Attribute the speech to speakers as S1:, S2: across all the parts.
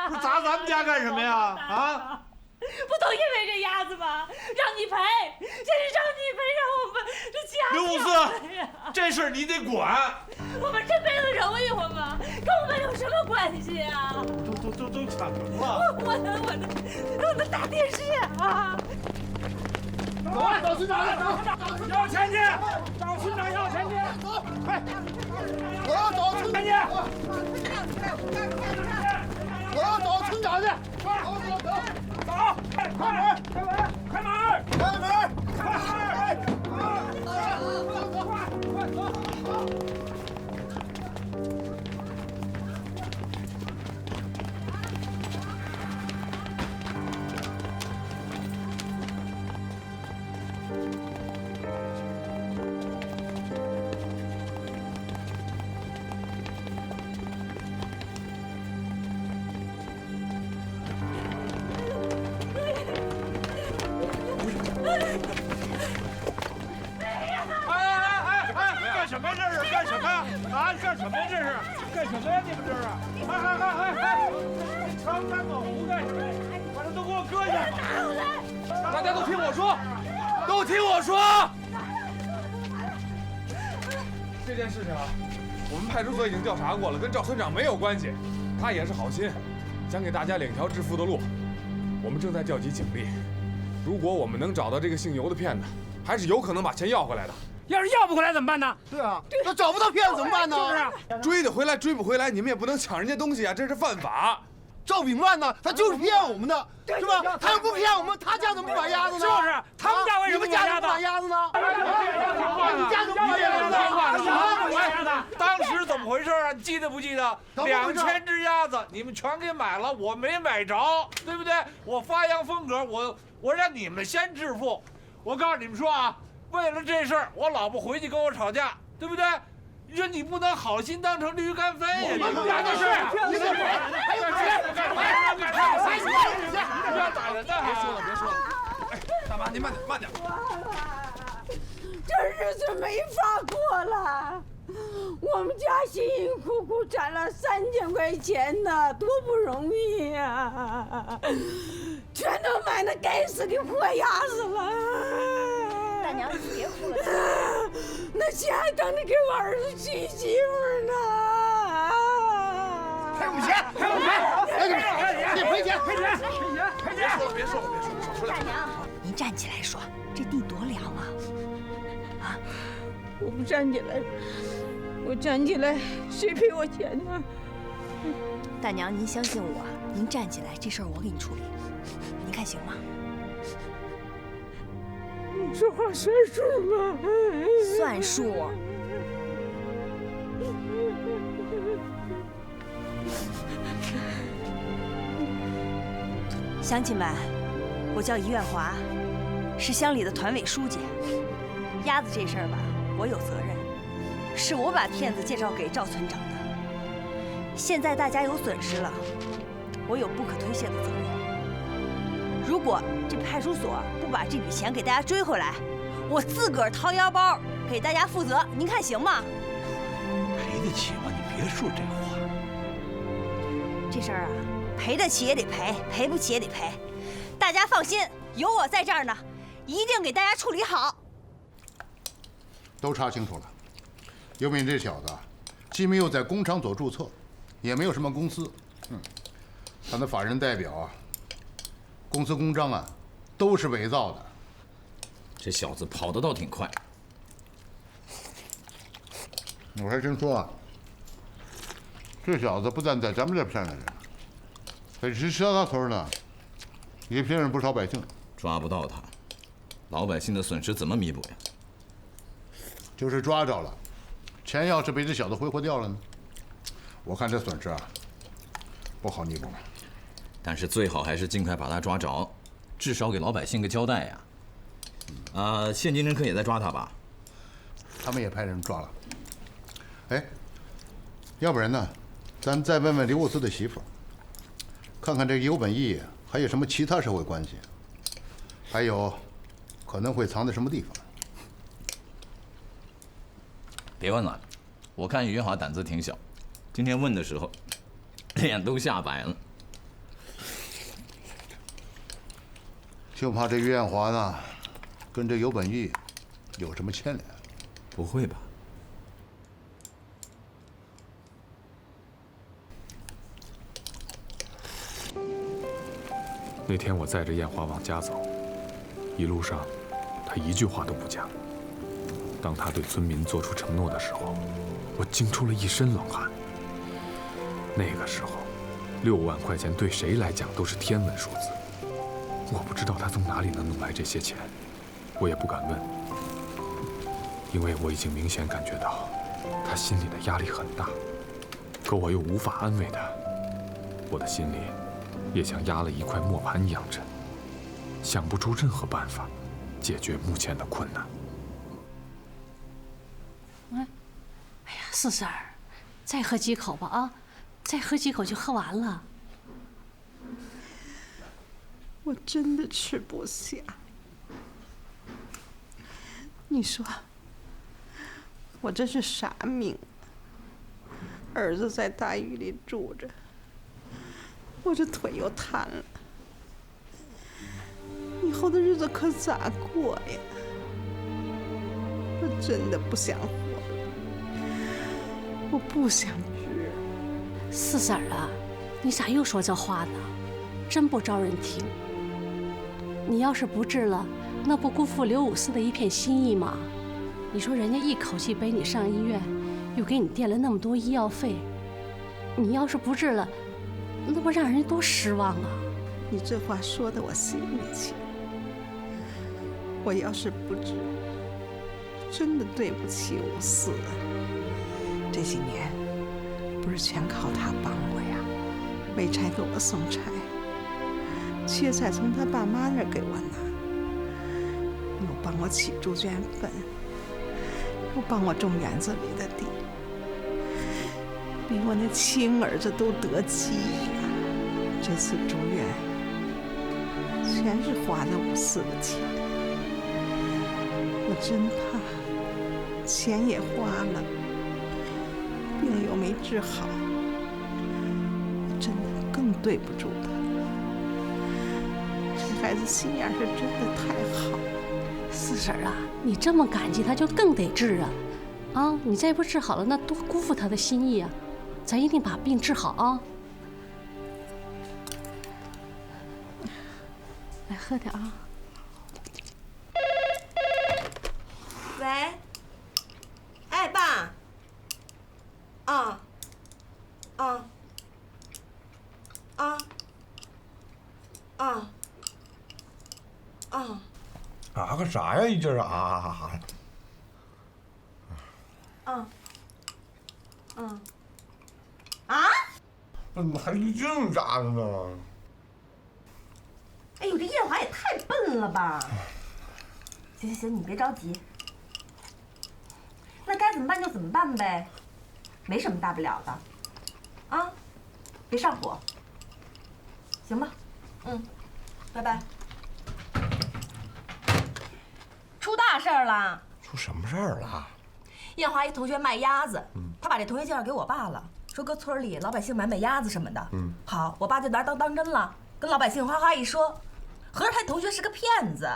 S1: 不是砸咱们家干什么呀？啊！
S2: 不都因为这鸭子吗？让你赔，这是让你赔，让我们这家
S1: 刘五四，这事儿你得管。
S2: 我们这辈子荣誉我们，跟我们有什么关系啊？
S1: 都抢成了。
S2: 我的大电视啊！
S3: 走啊，找村长去，走，要钱去，找村长要钱去，走，快，我找村长去，我要找村长去，走，开门，开门，开门，开门，快！
S1: 干什么呀？这是干什么呀？啊，干什么呀？这是干什么呀？你们这是？长山猛虎干什么呀？把这都给我搁下！
S3: 大家都听我说，都听我说。这件事情啊，我们派出所已经调查过了，跟赵村长没有关系。他也是好心，想给大家领条致富的路。我们正在调集警力，如果我们能找到这个姓尤的骗子，还是有可能把钱要回来的。
S4: 要是要不回来怎么办呢？
S5: 对啊，那找不到骗子怎么办呢？
S4: 就是啊，
S3: 追得回来追不回来，你们也不能抢人家东西啊，这是犯法。
S5: 赵炳万呢，他就是骗我们的，是吧？他要不骗我们，他家怎么把鸭子呢？
S4: 就是他们家为什么
S5: 你们家怎么把鸭子呢？你家怎么把鸭子？
S1: 当时怎么回事啊？你记得不记得？2000只鸭子，你们全给买了，我没买着，对不对？我发扬风格，我让你们先致富。我告诉你们说啊，为了这事儿，我老婆回去跟我吵架，对不对？你说你不能好心当成驴肝肺呀！你们家的事，你们还有不要打人的！
S3: 别说了，别说了。哎，大妈，您慢点，慢点。
S6: 这日子没法过了，我们家辛辛苦苦攒了3000块钱呢，多不容易呀！全都买那该死的破鸭子了。
S2: 大娘，你别哭了。
S6: 那钱还等着给我儿子娶媳妇呢。
S5: 赔我们钱，赔我们钱！你赔钱，赔钱，
S3: 赔钱！别说了，少说两句。
S2: 大娘，您站起来说，这地多凉啊！啊，
S6: 我不站起来，我站起来，谁赔我钱呢？
S2: 大娘，您相信我，您站起来，这事儿我给你处理，您看行吗？
S6: 你说话算数吗？
S2: 算数。乡亲们，我叫于远华，是乡里的团委书记。鸭子这事儿吧，我有责任，是我把骗子介绍给赵村长的。现在大家有损失了，我有不可推卸的责任。如果这派出所不把这笔钱给大家追回来，我自个儿掏腰包给大家负责，您看行吗？
S1: 赔得起吗？你别说这话。
S2: 这事儿啊，赔得起也得赔，赔不起也得赔。大家放心，有我在这儿呢，一定给大家处理好。
S7: 都查清楚了，尤敏这小子既没有在工厂所注册，也没有什么公司，他的法人代表啊，公司公章啊，都是伪造的。
S8: 这小子跑得倒挺快。
S7: 我还真说啊，这小子不但在咱们这骗了人，在其他头呢，也骗了不少百姓。
S8: 抓不到他，老百姓的损失怎么弥补呀？
S7: 就是抓着了，钱要是被这小子挥霍掉了呢，我看这损失啊，不好弥补了。
S8: 但是最好还是尽快把他抓着，至少给老百姓个交代呀。现金侦科也在抓他吧？
S7: 他们也派人抓了。哎，要不然呢，咱再问问刘沃斯的媳妇，看看这个尤本义还有什么其他社会关系，还有可能会藏在什么地方。
S8: 别问了，我看于元华胆子挺小，今天问的时候，脸都吓白了。
S7: 就怕这于艳华呢，跟这尤本义有什么牵连？
S8: 不会吧？
S3: 那天我载着艳华往家走，一路上，他一句话都不讲。当他对村民做出承诺的时候，我惊出了一身冷汗。那个时候，6万块钱对谁来讲都是天文数字。我不知道他从哪里能弄来这些钱，我也不敢问，因为我已经明显感觉到他心里的压力很大，可我又无法安慰他，我的心里也像压了一块磨盘一样沉，想不出任何办法解决目前的困难。
S9: 哎呀，四婶儿，再喝几口吧啊，再喝几口就喝完了。
S6: 我真的吃不下。你说，我这是啥命？儿子在大狱里住着，我这腿又瘫了，以后的日子可咋过呀？我真的不想活了，我不想治。
S9: 四婶儿啊，你咋又说这话呢？真不招人听。你要是不治了，那不辜负刘武四的一片心意吗？你说人家一口气背你上医院，又给你垫了那么多医药费，你要是不治了，那不让人家多失望啊！
S6: 你这话说的我心里去。我要是不治，真的对不起武四啊。这些年不是全靠他帮我呀，没差给我送差，切菜从他爸妈那儿给我拿，又帮我起猪圈粪，又帮我种园子里的地，比我那亲儿子都得计呀。这次住院全是花的武四的钱，我真怕钱也花了，病又没治好，我真的更对不住他。这孩子心眼是真的太好。
S9: 四婶儿啊，你这么感激他，就更得治啊！啊，你再不治好了，那多辜负他的心意啊！咱一定把病治好啊！来喝点啊！
S2: 喂，哎，爸，啊，啊，啊，啊，啊。
S5: 啊个啥呀？一劲儿啊！怎么还一劲儿咋的呢？
S2: 哎呦，这艳华也太笨了吧！行行行，你别着急，那该怎么办就怎么办呗，没什么大不了的，啊，别上火，行吧？拜拜。出大事儿了！
S5: 出什么事儿了？
S2: 艳华一同学卖鸭子，他把这同学介绍给我爸了，说搁村里老百姓买鸭子什么的。好，我爸就拿当真了，跟老百姓哗哗一说，合着他同学是个骗子，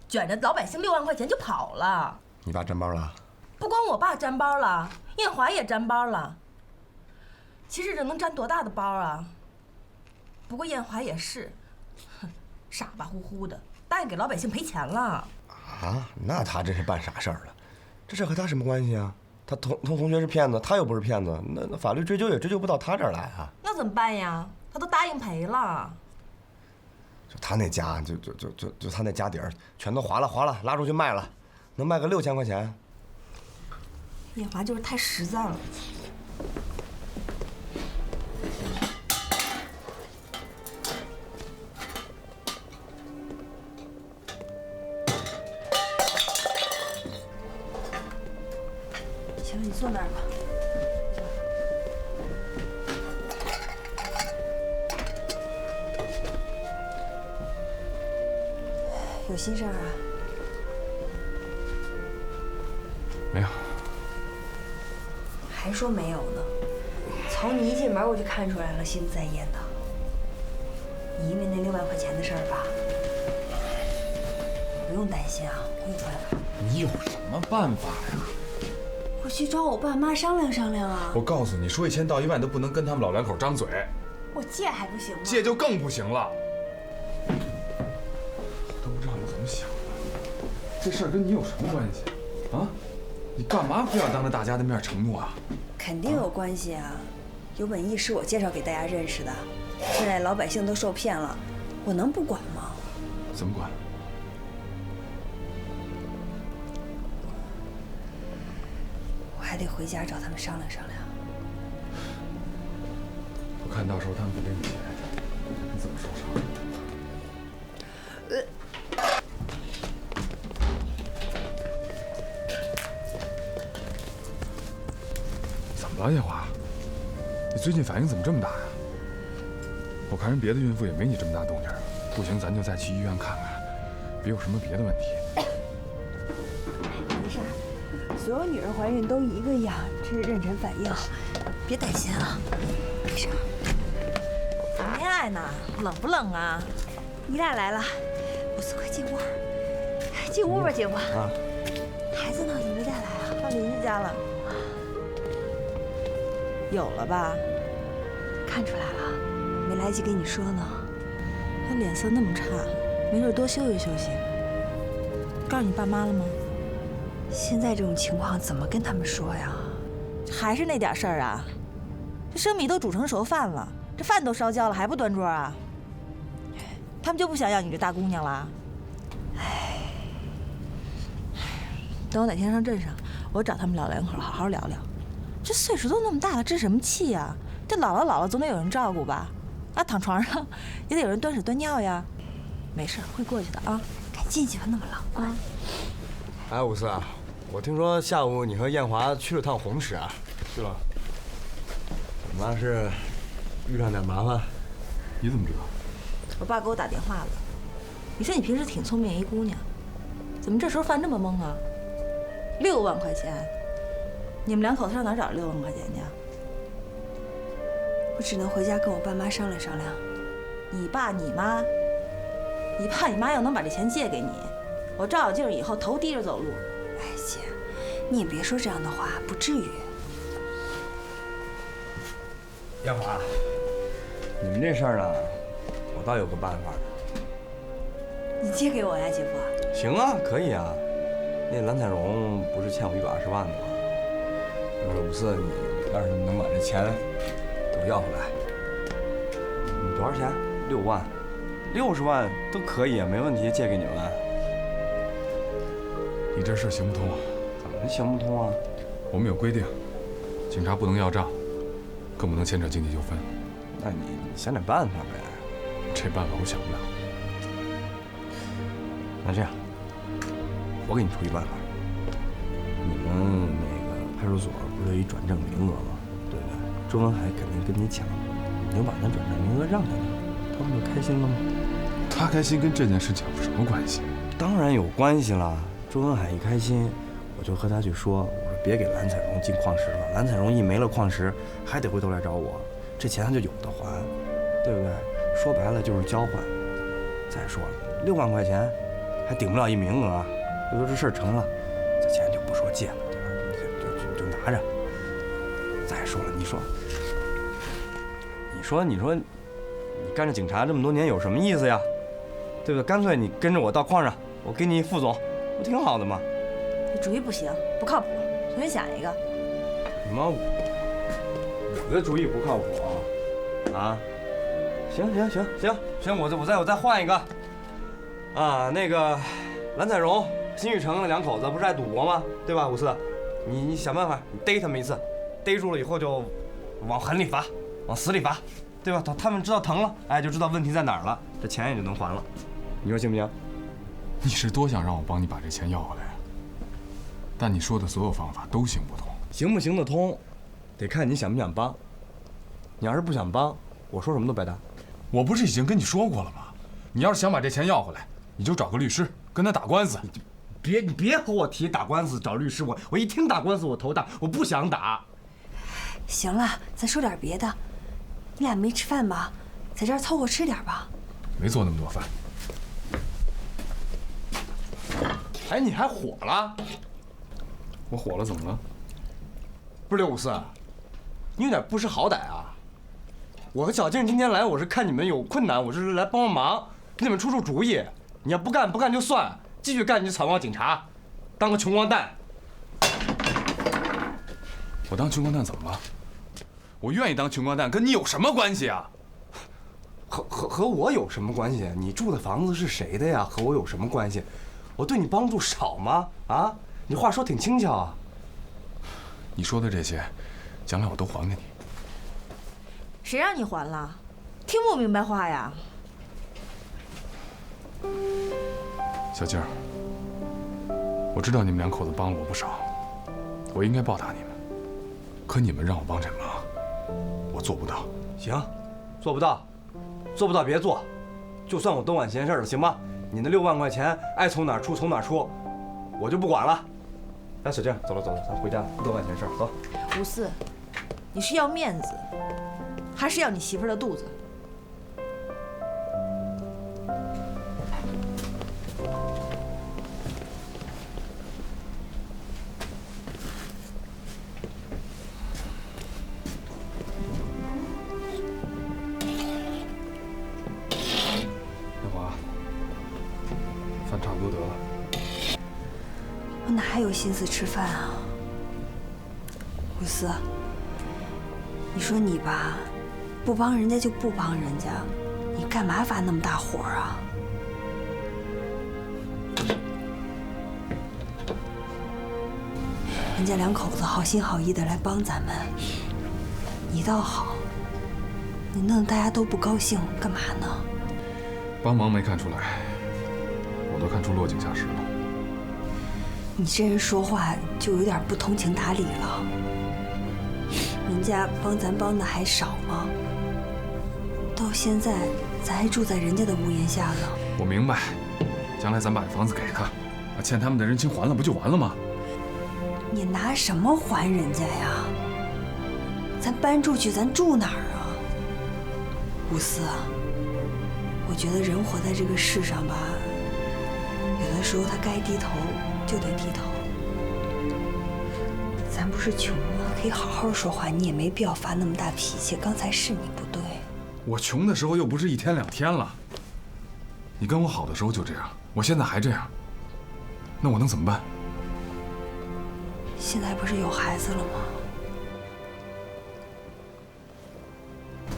S2: 卷着老百姓6万块钱就跑了。
S5: 你爸沾包了？
S2: 不光我爸沾包了，艳华也沾包了。其实这能沾多大的包啊？不过艳华也是，傻巴乎乎的，答应给老百姓赔钱了。
S5: 啊，那他真是办傻事儿了。这事和他什么关系啊？他同学是骗子，他又不是骗子，那法律追究也追究不到他这儿来啊。
S2: 那怎么办呀？他都答应赔了。
S5: 就他那家，就他那家底儿，全都划了，拉出去卖了，能卖个6000块钱。
S2: 艳华就是太实在了。行了，你坐那儿吧。有心事儿啊？
S3: 没有。
S2: 还说没有呢？从你一进门我就看出来了，心不在焉的。你因为那6万块钱的事儿吧，不用担心啊，我有办法。
S3: 你有什么办法呀？
S2: 我去找我爸妈商量商量啊。
S3: 我告诉你，说1000道1万都不能跟他们老两口张嘴。
S2: 我借还不行吗？
S3: 借就更不行了。我都不知道你怎么想的，这事儿跟你有什么关系啊？你干嘛非要当着大家的面承诺啊？
S2: 肯定有关系啊！有本义是我介绍给大家认识的，现在老百姓都受骗了，我能不管吗？
S3: 怎么管？
S2: 我还得回家找他们商量商量。
S3: 我看到时候他们不给你钱，你怎么收场？怎么了，叶华？你最近反应怎么这么大呀？我看人别的孕妇也没你这么大动静。不行，咱就再去医院看看，别有什么别的问题。
S2: 没事，所有女人怀孕都一个样，这是妊娠反应，别担心啊，没事。
S10: 谈恋爱呢，冷不冷啊？
S2: 你俩来了，我快进屋，进屋吧，姐夫。啊。孩子呢？你没带来啊？
S10: 到邻居家了。有了吧？
S2: 看出来了，没来得及跟你说呢。
S10: 他脸色那么差，没事多休息休息。告诉你爸妈了吗？
S2: 现在这种情况怎么跟他们说呀？
S10: 还是那点事儿啊？这生米都煮成熟饭了，这饭都烧焦了还不端桌啊？他们就不想要你这大姑娘了？哎，等我哪天上镇上，我找他们老两口好好聊聊。这岁数都那么大了，置什么气呀？这老了总得有人照顾吧？啊，躺床上也得有人端屎端尿呀。没事，会过去的啊。
S2: 赶进去吧，那么冷啊。
S5: 哎，伍四啊，我听说下午你和艳华去了趟红石啊？
S3: 去了。
S5: 怎么是遇上点麻烦？
S3: 你怎么知道？
S10: 我爸给我打电话了。你说你平时挺聪明一姑娘，怎么这时候犯这么懵啊？6万块钱，你们两口子上哪找6万块钱去？
S2: 我只能回家跟我爸妈商量商量。
S10: 你爸你妈，你爸你妈要能把这钱借给你，我照照镜以后头低着走路。
S2: 哎姐，你也别说这样的话，不至于。
S5: 艳华，你们这事儿呢，我倒有个办法。
S2: 你借给我呀，姐夫？
S5: 行啊，可以啊。那蓝彩荣不是欠我120万的吗？伍四，你要是能把这钱都要回来，你多少钱？6万，60万都可以啊，没问题，借给你们。
S3: 你这事行不通啊？
S5: 怎么行不通啊？
S3: 我们有规定，警察不能要账，更不能牵扯经济纠纷。
S5: 那你想点办法呗。
S3: 这办法我想不了。
S5: 那这样，我给你出一办法。你们那个派出所不是有一转正名额吗？对不对？周文海肯定跟你抢，你就把那转正名额让给他，他不就开心了吗？
S3: 他开心跟这件事情有什么关系？
S5: 当然有关系了。周文海一开心，我就和他去说，我说别给蓝彩荣进矿石了，蓝彩荣一没了矿石，还得回头来找我，这钱他就有的还，对不对？说白了就是交换。再说了，6万块钱还顶不了一名额，回头这事儿成了，这钱就不说借了，对吧？就拿着。再说了，你说，你干着警察这么多年有什么意思呀？对不对？干脆你跟着我到矿上，我给你副总，不挺好的吗？
S10: 这主意不行，不靠谱，重新想一个。
S5: 什么？我的主意不靠谱啊？行，我再换一个。啊，那个蓝彩荣、辛玉成那两口子不是爱赌博吗？对吧？伍四，你想办法，你逮他们一次，逮住了以后就往狠里罚，往死里罚，对吧？他们知道疼了，哎，就知道问题在哪儿了，这钱也就能还了。你说行不行？
S3: 你是多想让我帮你把这钱要回来呀？但你说的所有方法都行不通。
S5: 行不行得通，得看你想不想帮。你要是不想帮，我说什么都白搭。
S3: 我不是已经跟你说过了吗？你要是想把这钱要回来，你就找个律师跟他打官司。
S5: 你别和我提打官司找律师，我一听打官司我头大，我不想打。
S2: 行了，咱说点别的。你俩没吃饭吧？在这儿凑合吃点吧。
S3: 没做那么多饭。
S5: 哎，你还火了？
S3: 我火了，怎么了？
S5: 不是654，你有点不识好歹啊！我和小静今天来，我是看你们有困难，我是来帮帮忙，给你们出主意。你要不干就算，继续干你就草帽警察，当个穷光蛋。
S3: 我当穷光蛋怎么了？我愿意当穷光蛋，跟你有什么关系啊？
S5: 和我有什么关系？你住的房子是谁的呀？和我有什么关系？我对你帮助少吗？啊，你话说挺轻巧啊。
S3: 你说的这些，将来我都还给你。
S10: 谁让你还了？听不明白话呀？
S3: 小静儿，我知道你们2口子帮了我不少，我应该报答你们。可你们让我帮这忙，我做不到。
S5: 行，做不到别做，就算我多管闲事了，行吗？你那6万块钱爱从哪儿出从哪儿出，我就不管了。来，小静，走了，咱回家，不多管闲事，走。
S10: 54，你是要面子，还是要你媳妇儿的肚子？
S2: 我哪还有心思吃饭啊？54，你说你吧，不帮人家就不帮人家，你干嘛发那么大火啊？人家2口子好心好意的来帮咱们，你倒好，你弄得大家都不高兴，干嘛呢？
S3: 帮忙没看出来，我都看出落井下石了。
S2: 你这人说话就有点不通情达理了。人家帮咱帮的还少吗？到现在咱还住在人家的屋檐下呢。
S3: 我明白，将来咱把这房子给他，把欠他们的人情还了，不就完了吗？
S2: 你拿什么还人家呀？咱搬出去，咱住哪儿啊？54啊，我觉得人活在这个世上吧，有的时候他该低头就得低头。咱不是穷吗？可以好好说话，你也没必要发那么大脾气。刚才是你不对。
S3: 我穷的时候又不是1天2天了。你跟我好的时候就这样，我现在还这样，那我能怎么办？
S2: 现在不是有孩子了吗？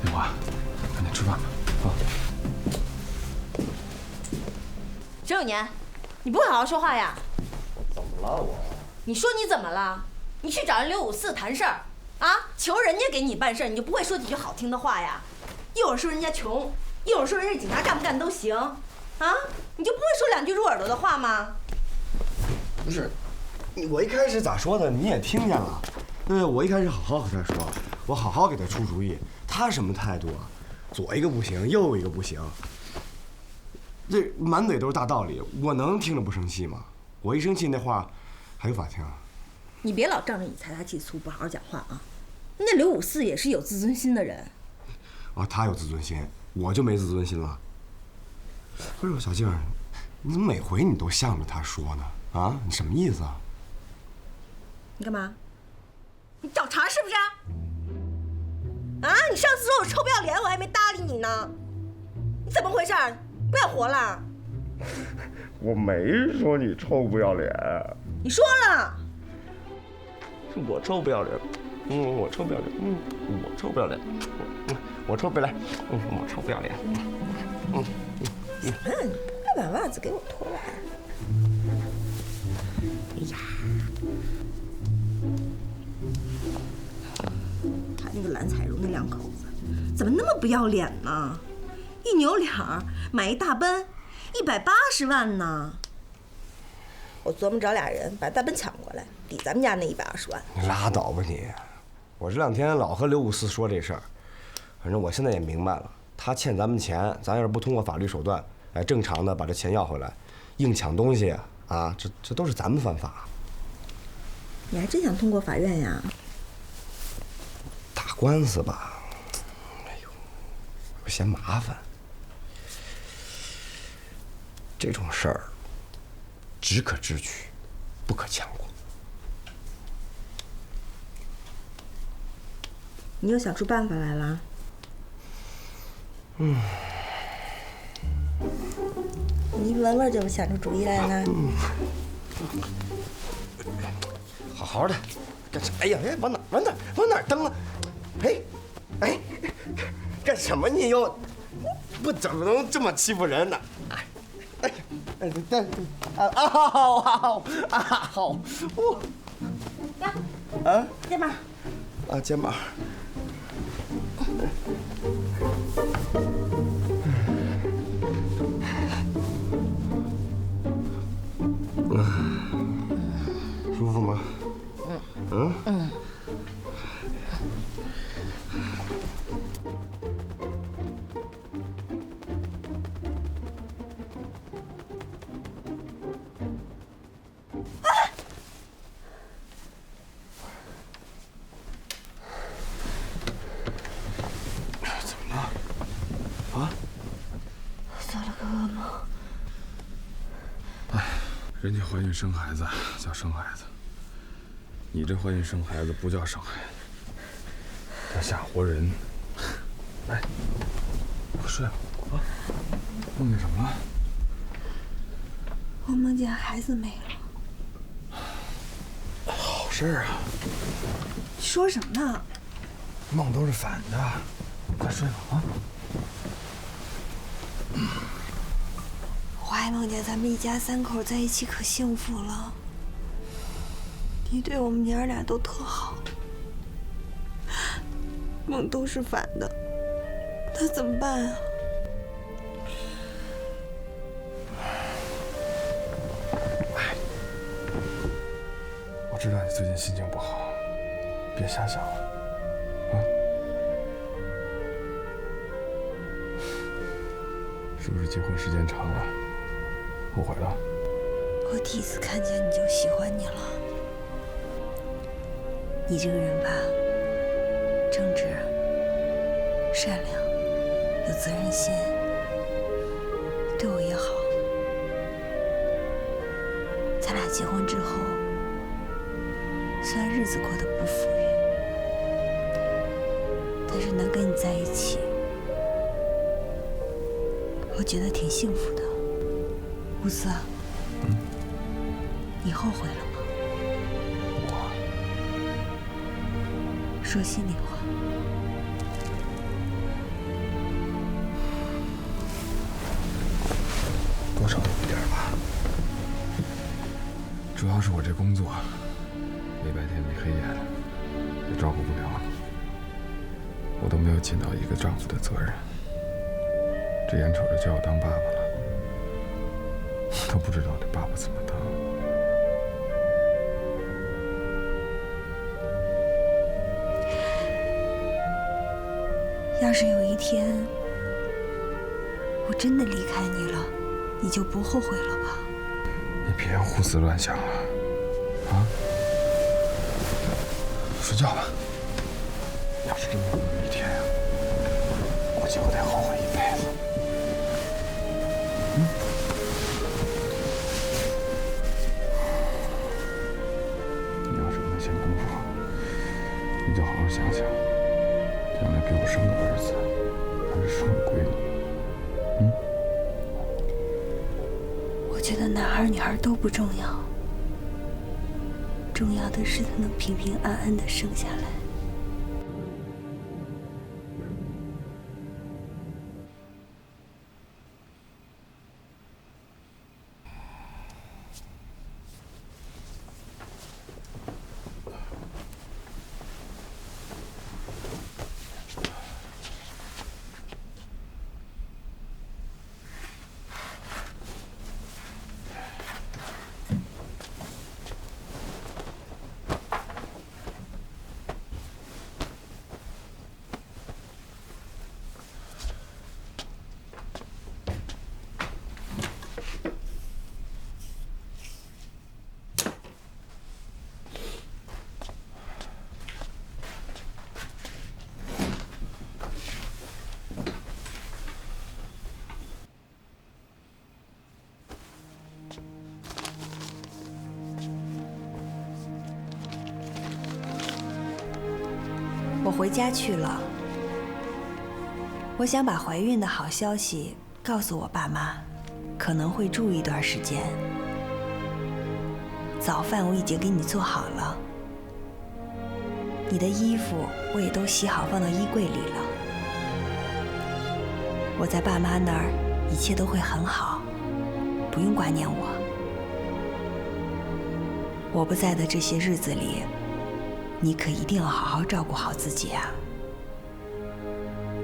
S3: 丽华，赶紧吃饭吧，啊！
S10: 沈永年，你不会好好说话呀？
S5: 怎么了我？
S10: 你说你怎么了？你去找人刘54谈事儿，啊，求人家给你办事儿，你就不会说几句好听的话呀？一会儿说人家穷，一会儿说人家警察干不干都行，啊，你就不会说2句入耳朵的话吗？
S5: 不是，我一开始咋说的你也听见了，对不对？我一开始好好和他说，我好好给他出主意，他什么态度啊？左一个不行，右一个不行，这满嘴都是大道理，我能听着不生气吗？我一生气那话还有法庭。
S10: 你别老仗着你财大气粗，不好好讲话啊！那刘54也是有自尊心的人。
S5: 啊，他有自尊心，我就没自尊心了。不是小静，你怎么每回你都向着他说呢？啊，你什么意思啊？
S10: 你干嘛？你找茬是不是？啊！你上次说我臭不要脸，我还没搭理你呢。你怎么回事？不要活了？
S5: 我没说你臭不要脸。
S10: 你说了。
S5: 是我臭不要脸。我臭不要脸。我臭不要脸。我臭不要脸。我臭不要脸。
S10: 快把袜子给我脱了。哎呀，他那个蓝彩荣那2口子怎么那么不要脸呢？一扭脸买一大奔，180万呢。我琢磨找俩人把大奔抢过来，抵咱们家那120万。
S5: 你拉倒吧你！我这2天老和刘54说这事儿，反正我现在也明白了，他欠咱们钱，咱要是不通过法律手段，哎，正常的把这钱要回来，硬抢东西啊，这都是咱们犯法。
S10: 你还真想通过法院呀？
S5: 打官司吧，哎呦，我嫌麻烦。这种事儿，只可智取，不可强过。
S10: 你又想出办法来了？你一闻味就想出主意来了？
S5: 好好的，干啥？哎呀，哎，往哪蹬啊？哎，干什么你又？怎么能这么欺负人呢？好，
S10: 肩膀。
S5: 肩膀。舒服吗？怎么了？
S10: 做了个噩梦。
S3: 人家怀孕生孩子叫生孩子，你这怀孕生孩子不叫生孩子，叫吓活人。来，快睡吧啊！梦见什么了？
S10: 我梦见孩子没了。
S3: 好事啊！
S10: 你说什么呢？
S3: 梦都是反的，快睡吧啊！
S10: 我还梦见咱们一家3口在一起可幸福了，你对我们娘俩都特好。梦都是反的，那怎么办啊？
S3: 我知道你最近心情不好，别瞎想了，啊？是不是结婚时间长了，后悔了？
S10: 我第一次看见你就喜欢你了。你这个人吧，正直、善良、有责任心，对我也好。咱俩结婚之后，虽然日子过得不富裕，但是能跟你在一起，我觉得挺幸福的。乌斯，你后悔了吗？说心里话。
S3: 多少有一点吧，主要是我这工作没白天没黑夜的，也照顾不了，我都没有尽到一个丈夫的责任。这眼瞅着就要当爸爸了，我都不知道这爸爸怎么当。
S10: 要是有一天我真的离开你了，你就不后悔了吧？
S3: 你别胡思乱想了，啊！睡觉吧。要是真的有那么一天呀，我就得后悔一辈子。你要是有那闲工夫，你就好好想想，将来给我生个儿子，还是生个闺女？
S10: 我觉得男孩女孩都不重要，重要的是他能平平安安的生下来。
S2: 回家去了。我想把怀孕的好消息告诉我爸妈，可能会住一段时间。早饭我已经给你做好了，你的衣服我也都洗好放到衣柜里了。我在爸妈那儿一切都会很好，不用挂念我。我不在的这些日子里，你可一定要好好照顾好自己啊！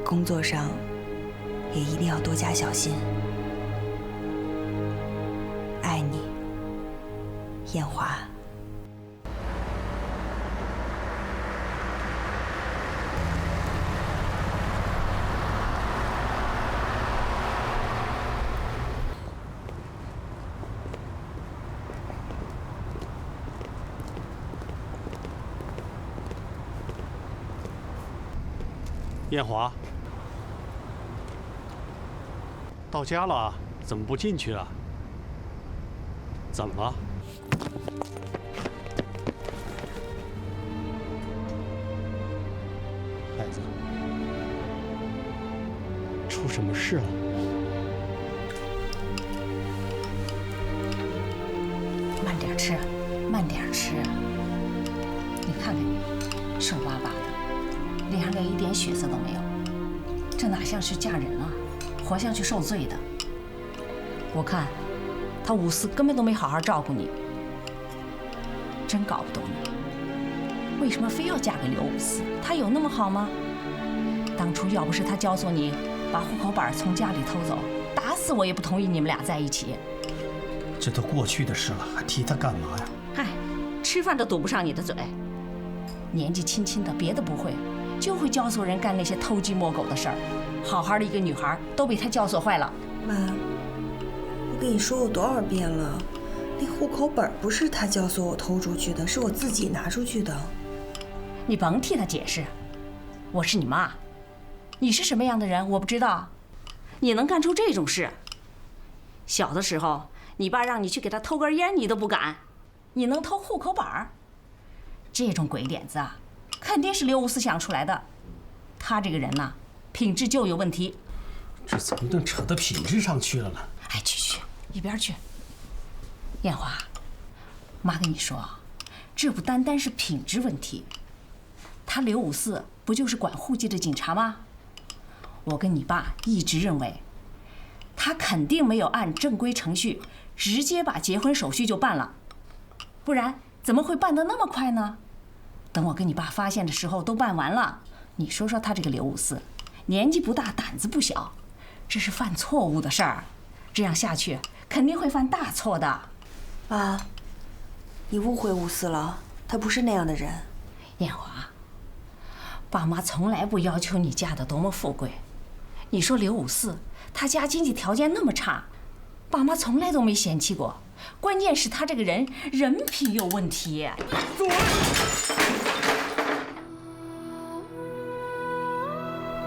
S2: 工作上也一定要多加小心。爱你，艳华。
S11: 艳华，到家了，怎么不进去啊？怎么了？孩子，出什么事了？
S12: 慢点吃，慢点吃。你看看你，瘦巴巴的。脸上连一点血色都没有，这哪像是嫁人啊，活像去受罪的。我看他五四根本都没好好照顾你，真搞不懂你，为什么非要嫁给刘五四？他有那么好吗？当初要不是他教唆你把户口本从家里偷走，打死我也不同意你们俩在一起。
S11: 这都过去的事了，还提他干嘛呀？
S12: 嗨，吃饭都堵不上你的嘴，年纪轻轻的别的不会。就会教唆人干那些偷鸡摸狗的事儿，好好的一个女孩都被他教唆坏了。
S2: 妈，我跟你说过多少遍了，那户口本不是他教唆我偷出去的，是我自己拿出去的。
S12: 你甭替他解释，我是你妈，你是什么样的人我不知道，你能干出这种事？小的时候你爸让你去给他偷根烟你都不敢，你能偷户口本？这种鬼点子啊，肯定是刘五四想出来的。他这个人呐，品质就有问题。
S11: 这怎么能扯到品质上去了呢？
S12: 哎，去，一边去。艳华，妈跟你说，这不单单是品质问题。他刘五四不就是管户籍的警察吗？我跟你爸一直认为，他肯定没有按正规程序直接把结婚手续就办了，不然怎么会办得那么快呢？等我跟你爸发现的时候都办完了。你说说他这个刘五四，年纪不大，胆子不小，这是犯错误的事儿，这样下去肯定会犯大错的。
S2: 妈，你误会五四了，他不是那样的人。
S12: 艳华，爸妈从来不要求你嫁得多么富贵。你说刘五四，他家经济条件那么差，爸妈从来都没嫌弃过。关键是他这个人品有问题。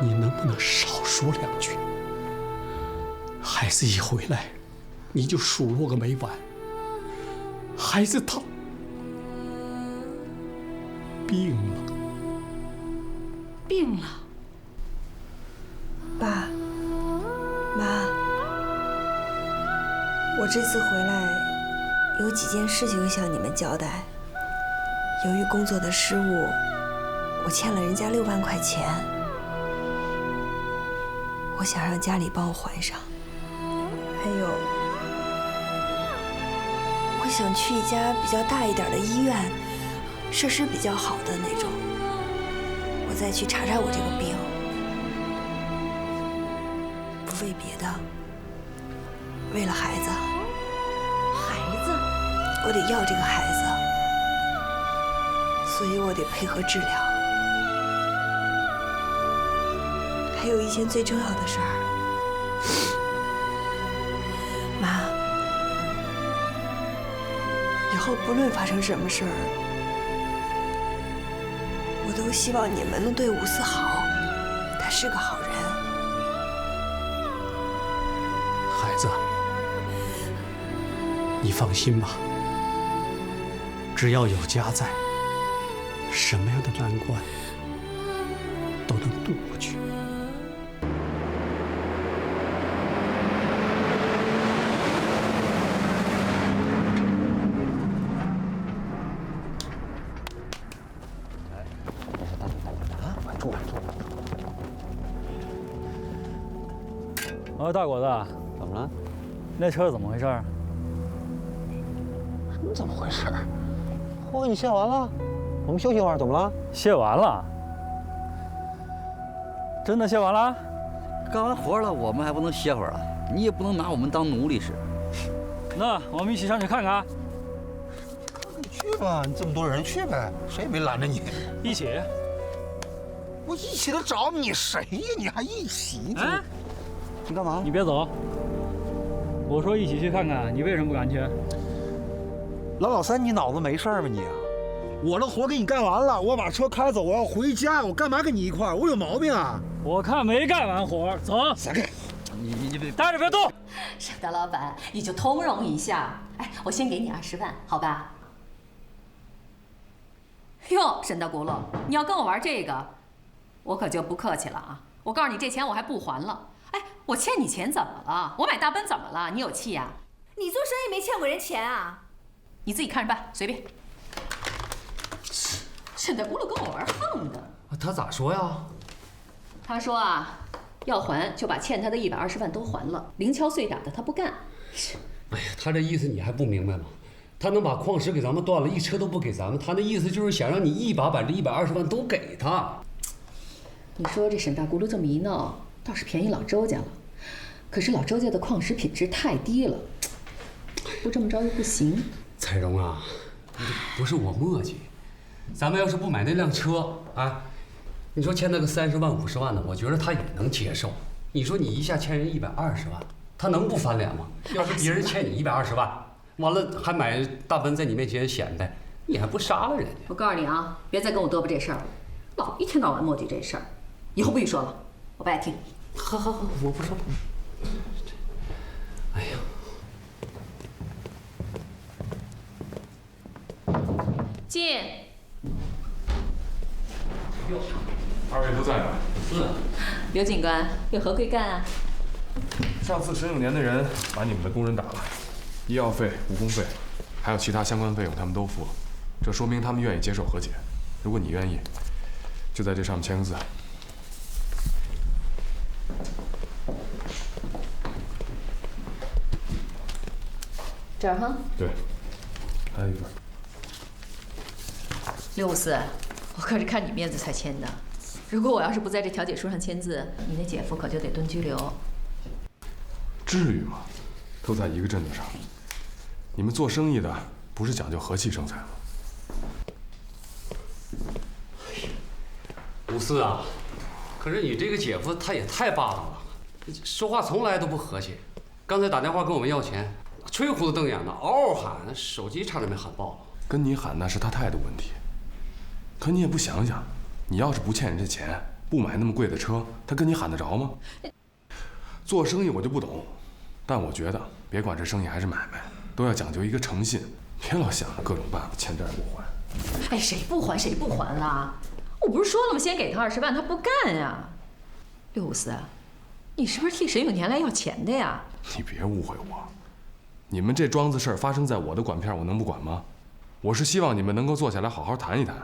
S11: 你能不能少说两句？孩子一回来，你就数落个没完。孩子他病了。
S12: 病了。
S2: 爸妈，我这次回来有几件事情向你们交代。由于工作的失误，我欠了人家6万块钱，我想让家里帮我还上。还有，我想去一家比较大一点的医院，设施比较好的那种，我再去查查我这个病。不为别的，为了孩子。
S12: 孩子？
S2: 我得要这个孩子，所以我得配合治疗。还有一件最重要的事儿，妈，以后不论发生什么事儿，我都希望你们能对五四好，他是个好人。
S11: 孩子，你放心吧，只要有家在，什么样的难关混过去。
S13: 大果子，
S14: 怎么了？
S13: 那车怎么回事？
S14: 什么怎么回事？我给你卸完了，我们休息会儿，怎么了？
S13: 卸完了？真的卸完了？
S15: 干完活了，我们还不能歇会儿啊？你也不能拿我们当奴隶使。
S13: 那我们一起上去看看。
S14: 去吧，你这么多人去呗，谁也没拦着你。
S13: 一起？
S14: 我一起的找你谁呀？你还一起？哎，你干嘛？
S13: 你别走。我说一起去看看，你为什么不敢去？
S14: 老三，你脑子没事吗你？我的活给你干完了，我把车开走，我要回家，我干嘛跟你一块儿？我有毛病啊？
S13: 我看没干完活，走。
S14: 闪开！
S15: 你别
S13: 待着别动。
S12: 沈大老板，你就通融一下。哎，我先给你20万，好吧？哟，沈大轱辘，你要跟我玩这个，我可就不客气了啊！我告诉你，这钱我还不还了。哎，我欠你钱怎么了？我买大奔怎么了？你有气呀？
S2: 你做生意没欠过人钱啊？
S12: 你自己看着办，随便。沈大轱辘跟我玩横的。
S11: 他咋说呀？
S12: 他说啊，要还就把欠他的120万都还了，零敲碎打的他不干。
S11: 哎呀，他这意思你还不明白吗？他能把矿石给咱们断了，一车都不给咱们，他那意思就是想让你一把把这120万都给他。
S12: 你说这沈大轱辘这么一闹，倒是便宜老周家了。可是老周家的矿石品质太低了，不这么着又不行。
S11: 彩荣啊，不是我磨叽，咱们要是不买那辆车啊，你说欠那个30万50万的，我觉得他也能接受。你说你一下欠人120万，他能不翻脸吗？要是别人欠你120万，完了还买大奔在你面前显摆，你还不杀了人家？
S12: 我告诉你啊，别再跟我嘚啵这事儿了，老一天到晚磨叽这事儿，以后不许说了，我不爱听。
S11: 好，我不说。哎呀，
S12: 进。
S3: 哟，二位不在吧？
S11: 是。
S12: 刘警官，有何贵干啊？
S3: 上次沈永年的人把你们的工人打了，医药费、误工费，还有其他相关费用他们都付了，这说明他们愿意接受和解。如果你愿意，就在这上面签个字。
S12: 这儿哈。
S3: 对，还有一份。
S12: 654，我可是看你面子才签的。如果我要是不在这调解书上签字，你那姐夫可就得蹲拘留。
S3: 至于吗？都在一个镇子上，你们做生意的不是讲究和气生财吗
S11: ？54啊，可是你这个姐夫他也太霸道了，说话从来都不和气。刚才打电话跟我们要钱，吹胡子瞪眼的，嗷嗷喊，手机差点没喊爆了。
S3: 跟你喊那是他态度问题，可你也不想想，你要是不欠人家钱，不买那么贵的车，他跟你喊得着吗？做生意我就不懂，但我觉得别管是生意还是买卖，都要讲究一个诚信，别老想着各种办法欠债不还。
S12: 哎，谁不还谁不还啦？我不是说了吗？先给他20万，他不干呀。654，你是不是替沈永年来要钱的呀？
S3: 你别误会我，你们这桩子事儿发生在我的管片，我能不管吗？我是希望你们能够坐下来好好谈一谈，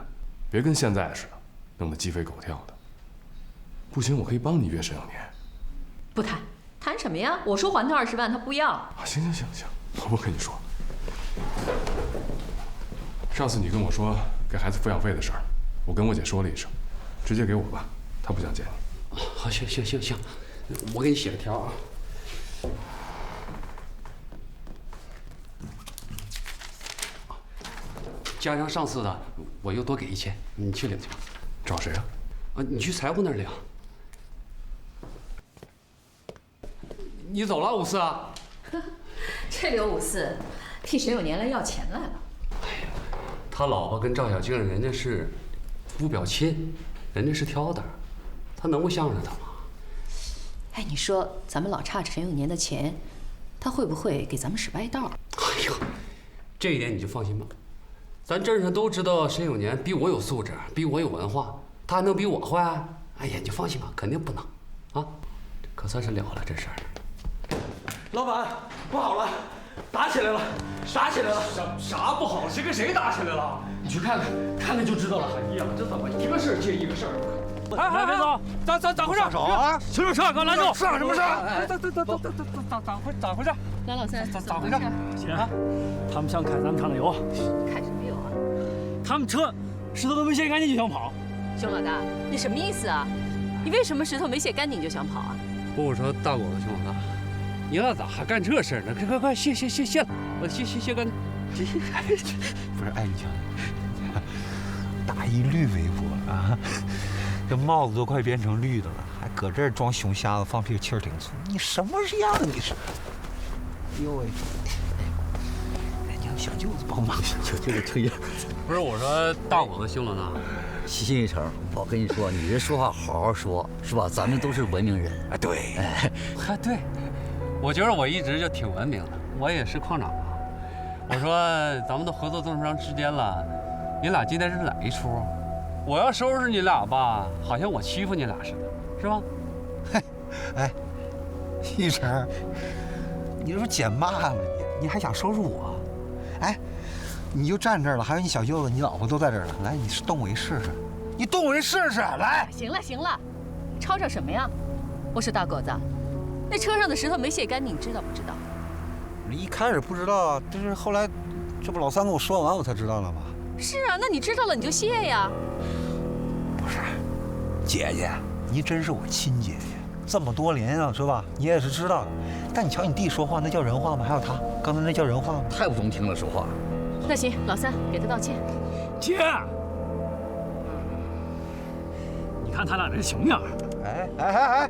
S3: 别跟现在似的，弄得鸡飞狗跳的。不行，我可以帮你约沈永年。
S12: 不谈，谈什么呀？我说还他20万，他不要。
S3: 行，我不跟你说。上次你跟我说给孩子抚养费的事儿，我跟我姐说了一声，直接给我吧，她不想见你。
S11: 好，行，我给你写个条啊。加上上次的，我又多给1000，你去领去吧。
S3: 找谁啊？
S11: 你去财务那儿领。你走了，54啊？
S12: 这刘54替沈永年来要钱来了。
S11: 哎呀，他老婆跟赵小静人家是夫表亲，人家是挑担，他能不向着他吗？
S12: 哎，你说咱们老差沈永年的钱，他会不会给咱们使歪道？
S11: 哎呦，这一点你就放心吧。咱镇上都知道沈永年比我有素质，比我有文化，他还能比我坏？哎呀，你放心吧，肯定不能，啊，可算是了了这事儿。
S5: 老板，不好了，打起来了，打起来了！
S11: 啥不好？谁跟谁打起来了？你去看看，看看就知道了。哎呀，这怎么一个事儿接一个事儿？
S4: 哎，别走，咋回事？
S14: 上手啊！
S4: 停住车，给我拦住！
S14: 上什么上？
S4: 咋回事？
S12: 蓝老三，
S4: 咋回事？姐，他们想开咱们厂的油。
S12: 开什么油啊？
S4: 他们车石头都没卸干净就想跑。
S12: 熊老大，你什么意思啊？你为什么石头没卸干净就想跑啊？
S11: 不，我说大果子熊老大，你俩咋还干这事儿呢？快卸了，我卸干净。
S14: 不是，哎，你瞧，打一绿围脖啊，这帽子都快变成绿的了，还搁这儿装熊瞎子，放屁气儿挺粗。你什么样？你是？哎呦喂！你让小舅子帮忙，
S15: 就这个推样。
S11: 不是，我说大果子熊老大。
S15: 新一成，我跟你说，你这说话好好说，是吧？咱们都是文明人
S14: 啊。对，
S11: 还对，我觉得我一直就挺文明的，我也是矿长啊。我说咱们都合作这么长时间了，你俩今天是哪一出？我要收拾你俩吧，好像我欺负你俩似的，是吧？
S14: 嘿，哎，新一成，你这不捡骂吗？你还想收拾我？哎。你就站这儿了，还有你小舅子、你老婆都在这儿了。来，你动我一试试，你动我一试试，来。
S12: 行了，吵什么呀？我说大果子，那车上的石头没卸干净，你知道不知道？
S14: 一开始不知道，这是后来，这不老三跟我说完我才知道了吗？
S12: 是啊，那你知道了你就卸呀。
S14: 不是，姐姐，你真是我亲姐姐，这么多年啊，是吧？你也是知道的。但你瞧你弟说话，那叫人话吗？还有他刚才那叫人话吗？
S15: 太不中听了，说话。
S12: 那行，老三给他道歉。
S4: 姐，你看他俩这熊样。
S14: 哎，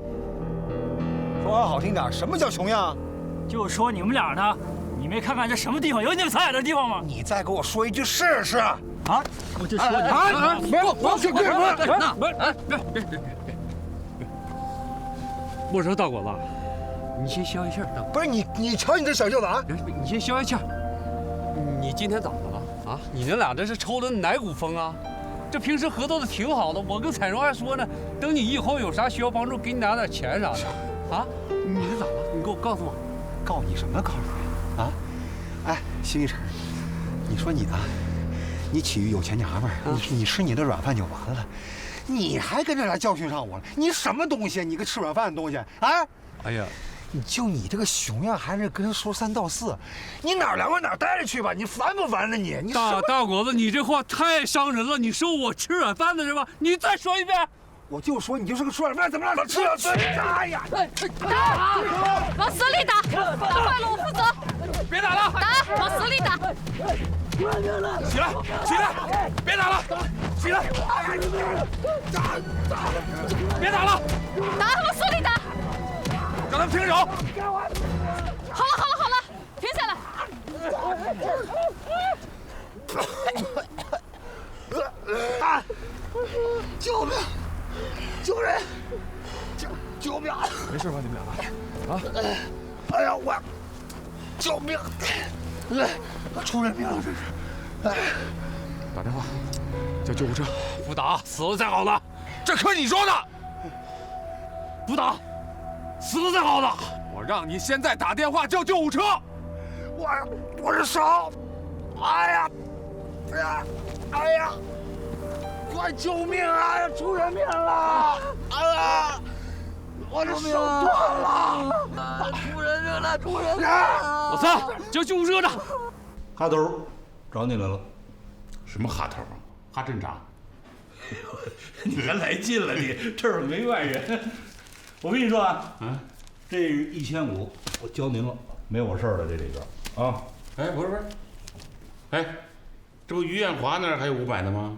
S14: 说话好听点，什么叫熊样？
S4: 就说你们俩呢，你没看看这什么地方有你们仨俩的地方吗？
S14: 你再给我说一句试试啊！
S4: 我就说你
S14: 别，
S11: 我说大果子，你先消一气儿。
S14: 不是你瞧你这小舅子啊！
S11: 你先消一气儿。你今天咋的了啊？你那俩这是抽的哪股风啊？这平时合作的挺好的，我跟彩荣还说呢，等你以后有啥需要帮助，给你拿点钱啥的。啊？你这咋了？你给我告诉我。
S14: 告你什么？告诉你啊？哎，新一成，你说你呢？你起于有钱娘们儿，你吃你的软饭就完了，你还跟这来教训上我了？你什么东西？你个吃软饭的东西啊！
S11: 哎呀！
S14: 你这个熊样，还是跟人说3道4，你哪儿凉快哪儿待着去吧！你烦不烦呢？你
S11: 大果子，你这话太伤人了！你说我吃软饭的是吧？你再说一遍。
S14: 我就说你就是个吃软饭，怎么让他吃软饭？哎呀！
S12: 打！往死里打！打坏了我负责。
S1: 别打了！
S12: 打！往死里打！
S1: 起来！别打了！起来！别打了！
S12: 打！往死里打！
S1: 让他们停手！
S12: 好了，停下来！
S14: 救命！救人！救命！
S3: 没事吧，你们俩？啊！
S14: 哎呀，我救命！出人命了，这是！
S3: 打电话叫救护车。
S11: 不打，死了才好呢。
S1: 这可是你说的。
S11: 不打。死了才好呢！
S3: 我让你现在打电话叫救护车。
S14: 我的手，哎呀，快救命啊！出人命了！哎呀，我的手断了！出人命了！
S11: 老三，叫救护车的。
S7: 哈头，找你来了。
S16: 什么哈头啊？哈镇长。
S17: 你还来劲了你？这儿没外人。我跟你说啊，这1500我交您了，没我事儿了这里边啊。
S16: 哎，不是，哎，这不于艳华那儿还有500呢吗？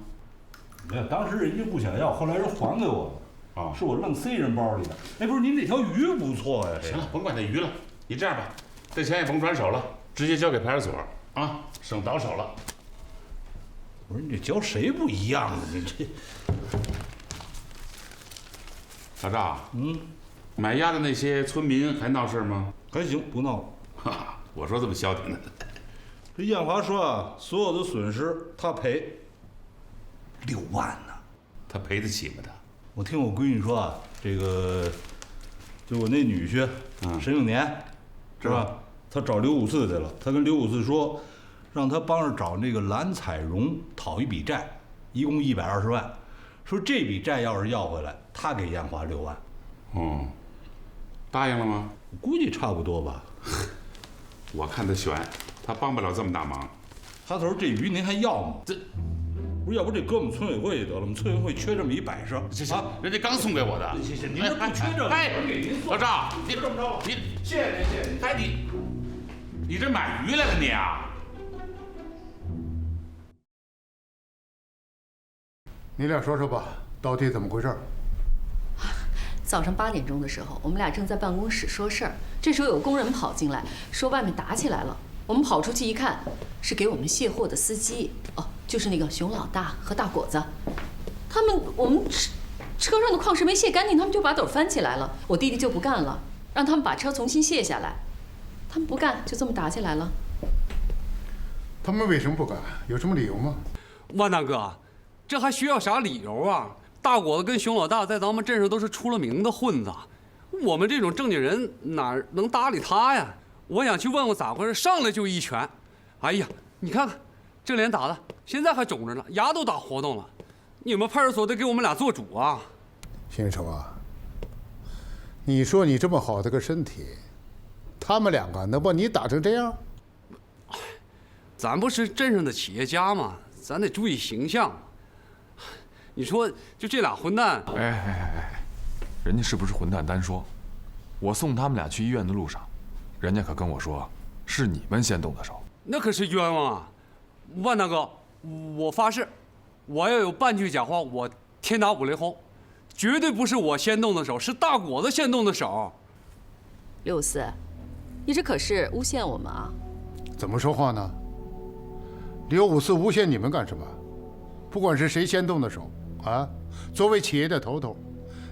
S17: 没有，当时人家不想要，后来人还给我了。啊，是我愣塞人包里的。哎，不是，您这条鱼不错呀。
S16: 行了，甭管那鱼了，你这样吧，这钱也甭转手了，直接交给派出所啊，省倒手了。
S17: 我说你这交谁不一样啊？你这。
S16: 老赵，买鸭的那些村民还闹事吗？
S17: 还行，不闹了。
S16: 哈，我说这么消停呢。
S17: 这艳华说啊，所有的损失他赔6万呢。
S16: 他赔得起吗？他
S17: 我听我闺女说啊，这个就我那女婿沈永年，是吧？他找刘五四去了，他跟刘五四说，让他帮着找那个蓝彩荣讨一笔债，一共120万，说这笔债要是要回来，他给艳华6万。
S16: 哦，答应了吗？
S17: 我估计差不多吧。
S16: 我看他悬，他帮不了这么大忙。
S17: 哈头，这鱼您还要吗？这不是，要不这搁我们村委会也得了，我们村委会缺这么一摆设。
S16: 行，人家刚送给我的。
S17: 行，您这不缺这个，
S16: 哎，
S17: 给您
S16: 老赵，
S17: 你这么着吧，
S16: 你
S17: 谢谢您，谢谢您。
S16: 哎，你这买鱼来了你啊？
S7: 你俩说说吧，到底怎么回事？
S12: 早上8点钟的时候，我们俩正在办公室说事儿，这时候有工人跑进来，说外面打起来了。我们跑出去一看，是给我们卸货的司机，哦，就是那个熊老大和大果子。我们车上的矿石没卸干净，他们就把斗翻起来了。我弟弟就不干了，让他们把车重新卸下来。他们不干，就这么打起来了。
S7: 他们为什么不干？有什么理由吗？
S11: 万大哥，这还需要啥理由啊？大果子跟熊老大在咱们镇上都是出了名的混子，我们这种正经人哪能搭理他呀？我想去问问咋回事，上来就一拳。哎呀，你看看这脸打的，现在还肿着呢，牙都打活动了。你们派出所得给我们俩做主啊！
S7: 先生啊，你说你这么好的个身体，他们两个能把你打成这样？
S11: 咱不是镇上的企业家吗？咱得注意形象。你说就这俩混蛋，
S3: 哎，人家是不是混蛋单说，我送他们俩去医院的路上，人家可跟我说是你们先动的手，
S11: 那可是冤枉啊！万大哥，我发誓，我要有半句假话，我天打五雷轰，绝对不是我先动的手，是大果子先动的手。
S12: 刘五四，你这可是诬陷我们啊！
S7: 怎么说话呢？刘五四诬陷你们干什么？不管是谁先动的手啊，作为企业的头头，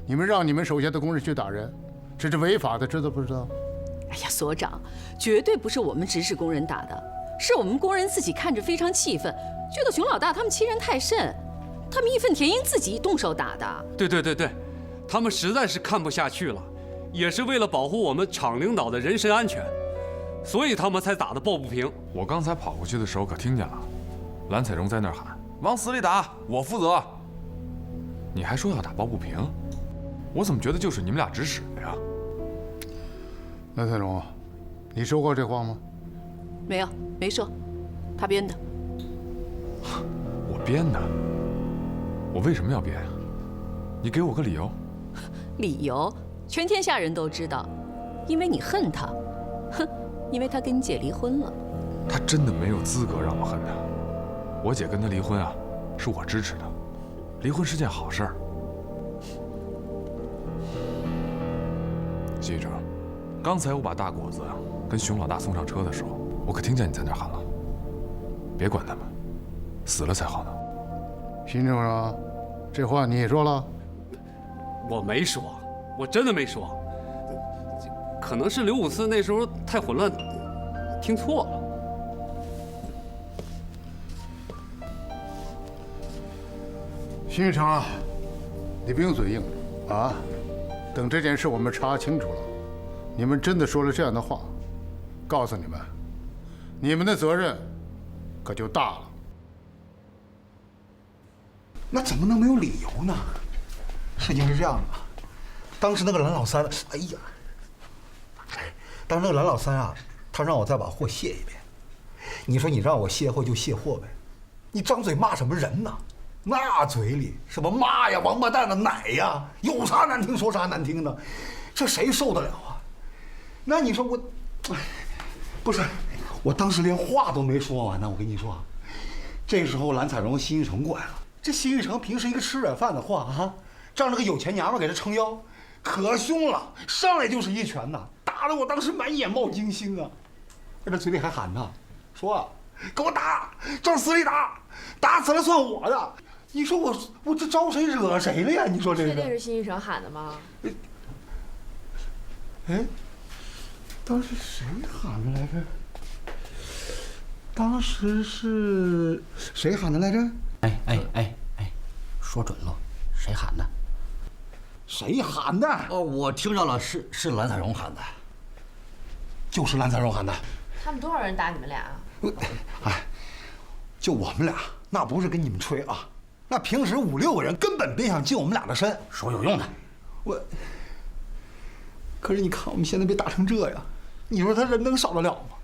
S7: 你们让你们手下的工人去打人，这是违法的，知道不知道？
S12: 哎呀，所长，绝对不是我们指使工人打的，是我们工人自己看着非常气愤，觉得熊老大他们欺人太甚，他们义愤填膺自己动手打的。
S11: 对，他们实在是看不下去了，也是为了保护我们厂领导的人身安全，所以他们才打得抱不平。
S3: 我刚才跑过去的时候可听见了，蓝彩荣在那儿喊往死里打，我负责。你还说要打抱不平，我怎么觉得就是你们俩指使的呀？
S7: 蓝彩荣，你说过这话吗？
S12: 没有，没说，他编的。
S3: 我编的？我为什么要编？你给我个理由。
S12: 理由，全天下人都知道，因为你恨他，哼，因为他跟你姐离婚了。
S3: 他真的没有资格让我恨他。我姐跟他离婚啊，是我支持的，离婚是件好事儿。记着，刚才我把大果子跟熊老大送上车的时候，我可听见你在那喊了，别管他们，死了才好呢。
S7: 新政啊，这话你也说了？
S11: 我没说，我真的没说，可能是刘五四那时候太混乱，听错了。
S7: 新玉成啊，你不用嘴硬啊，等这件事我们查清楚了，你们真的说了这样的话，告诉你们，你们的责任可就大了。
S14: 那怎么能没有理由呢？事情是这样的，当时那个蓝老三，哎呀，当时那个蓝老三啊，他让我再把货卸一遍。你说你让我卸货就卸货呗，你张嘴骂什么人呢？那嘴里什么妈呀、王八蛋的奶呀，有啥难听说啥难听的，这谁受得了啊？那你说我，不是，我当时连话都没说完呢。我跟你说，这时候蓝彩荣、辛玉成过来了。这辛玉成平时一个吃软饭的话啊，让这个有钱娘们给他撑腰，可凶了，上来就是一拳呐，打得我当时满眼冒金星啊！在这嘴里还喊呢，说给我打，照死里打，打死了算我的。你说我这招谁惹谁了呀？你说这
S18: 确定是辛玉成喊的吗？
S14: 哎，当时谁喊的来着？当时是谁喊的来着？
S15: 哎，说准了，谁喊的？
S18: 谁喊的？
S15: 哦，我听着了，是蓝彩荣喊的。
S18: 就是蓝彩荣喊的。
S19: 他们多少人打你们俩啊？
S18: 哎，就我们俩，那不是跟你们吹啊，那平时5、6个人根本别想近我们俩的身。
S15: 说有用的。
S18: 可是你看我们现在被打成这样，你说他人能少得了吗？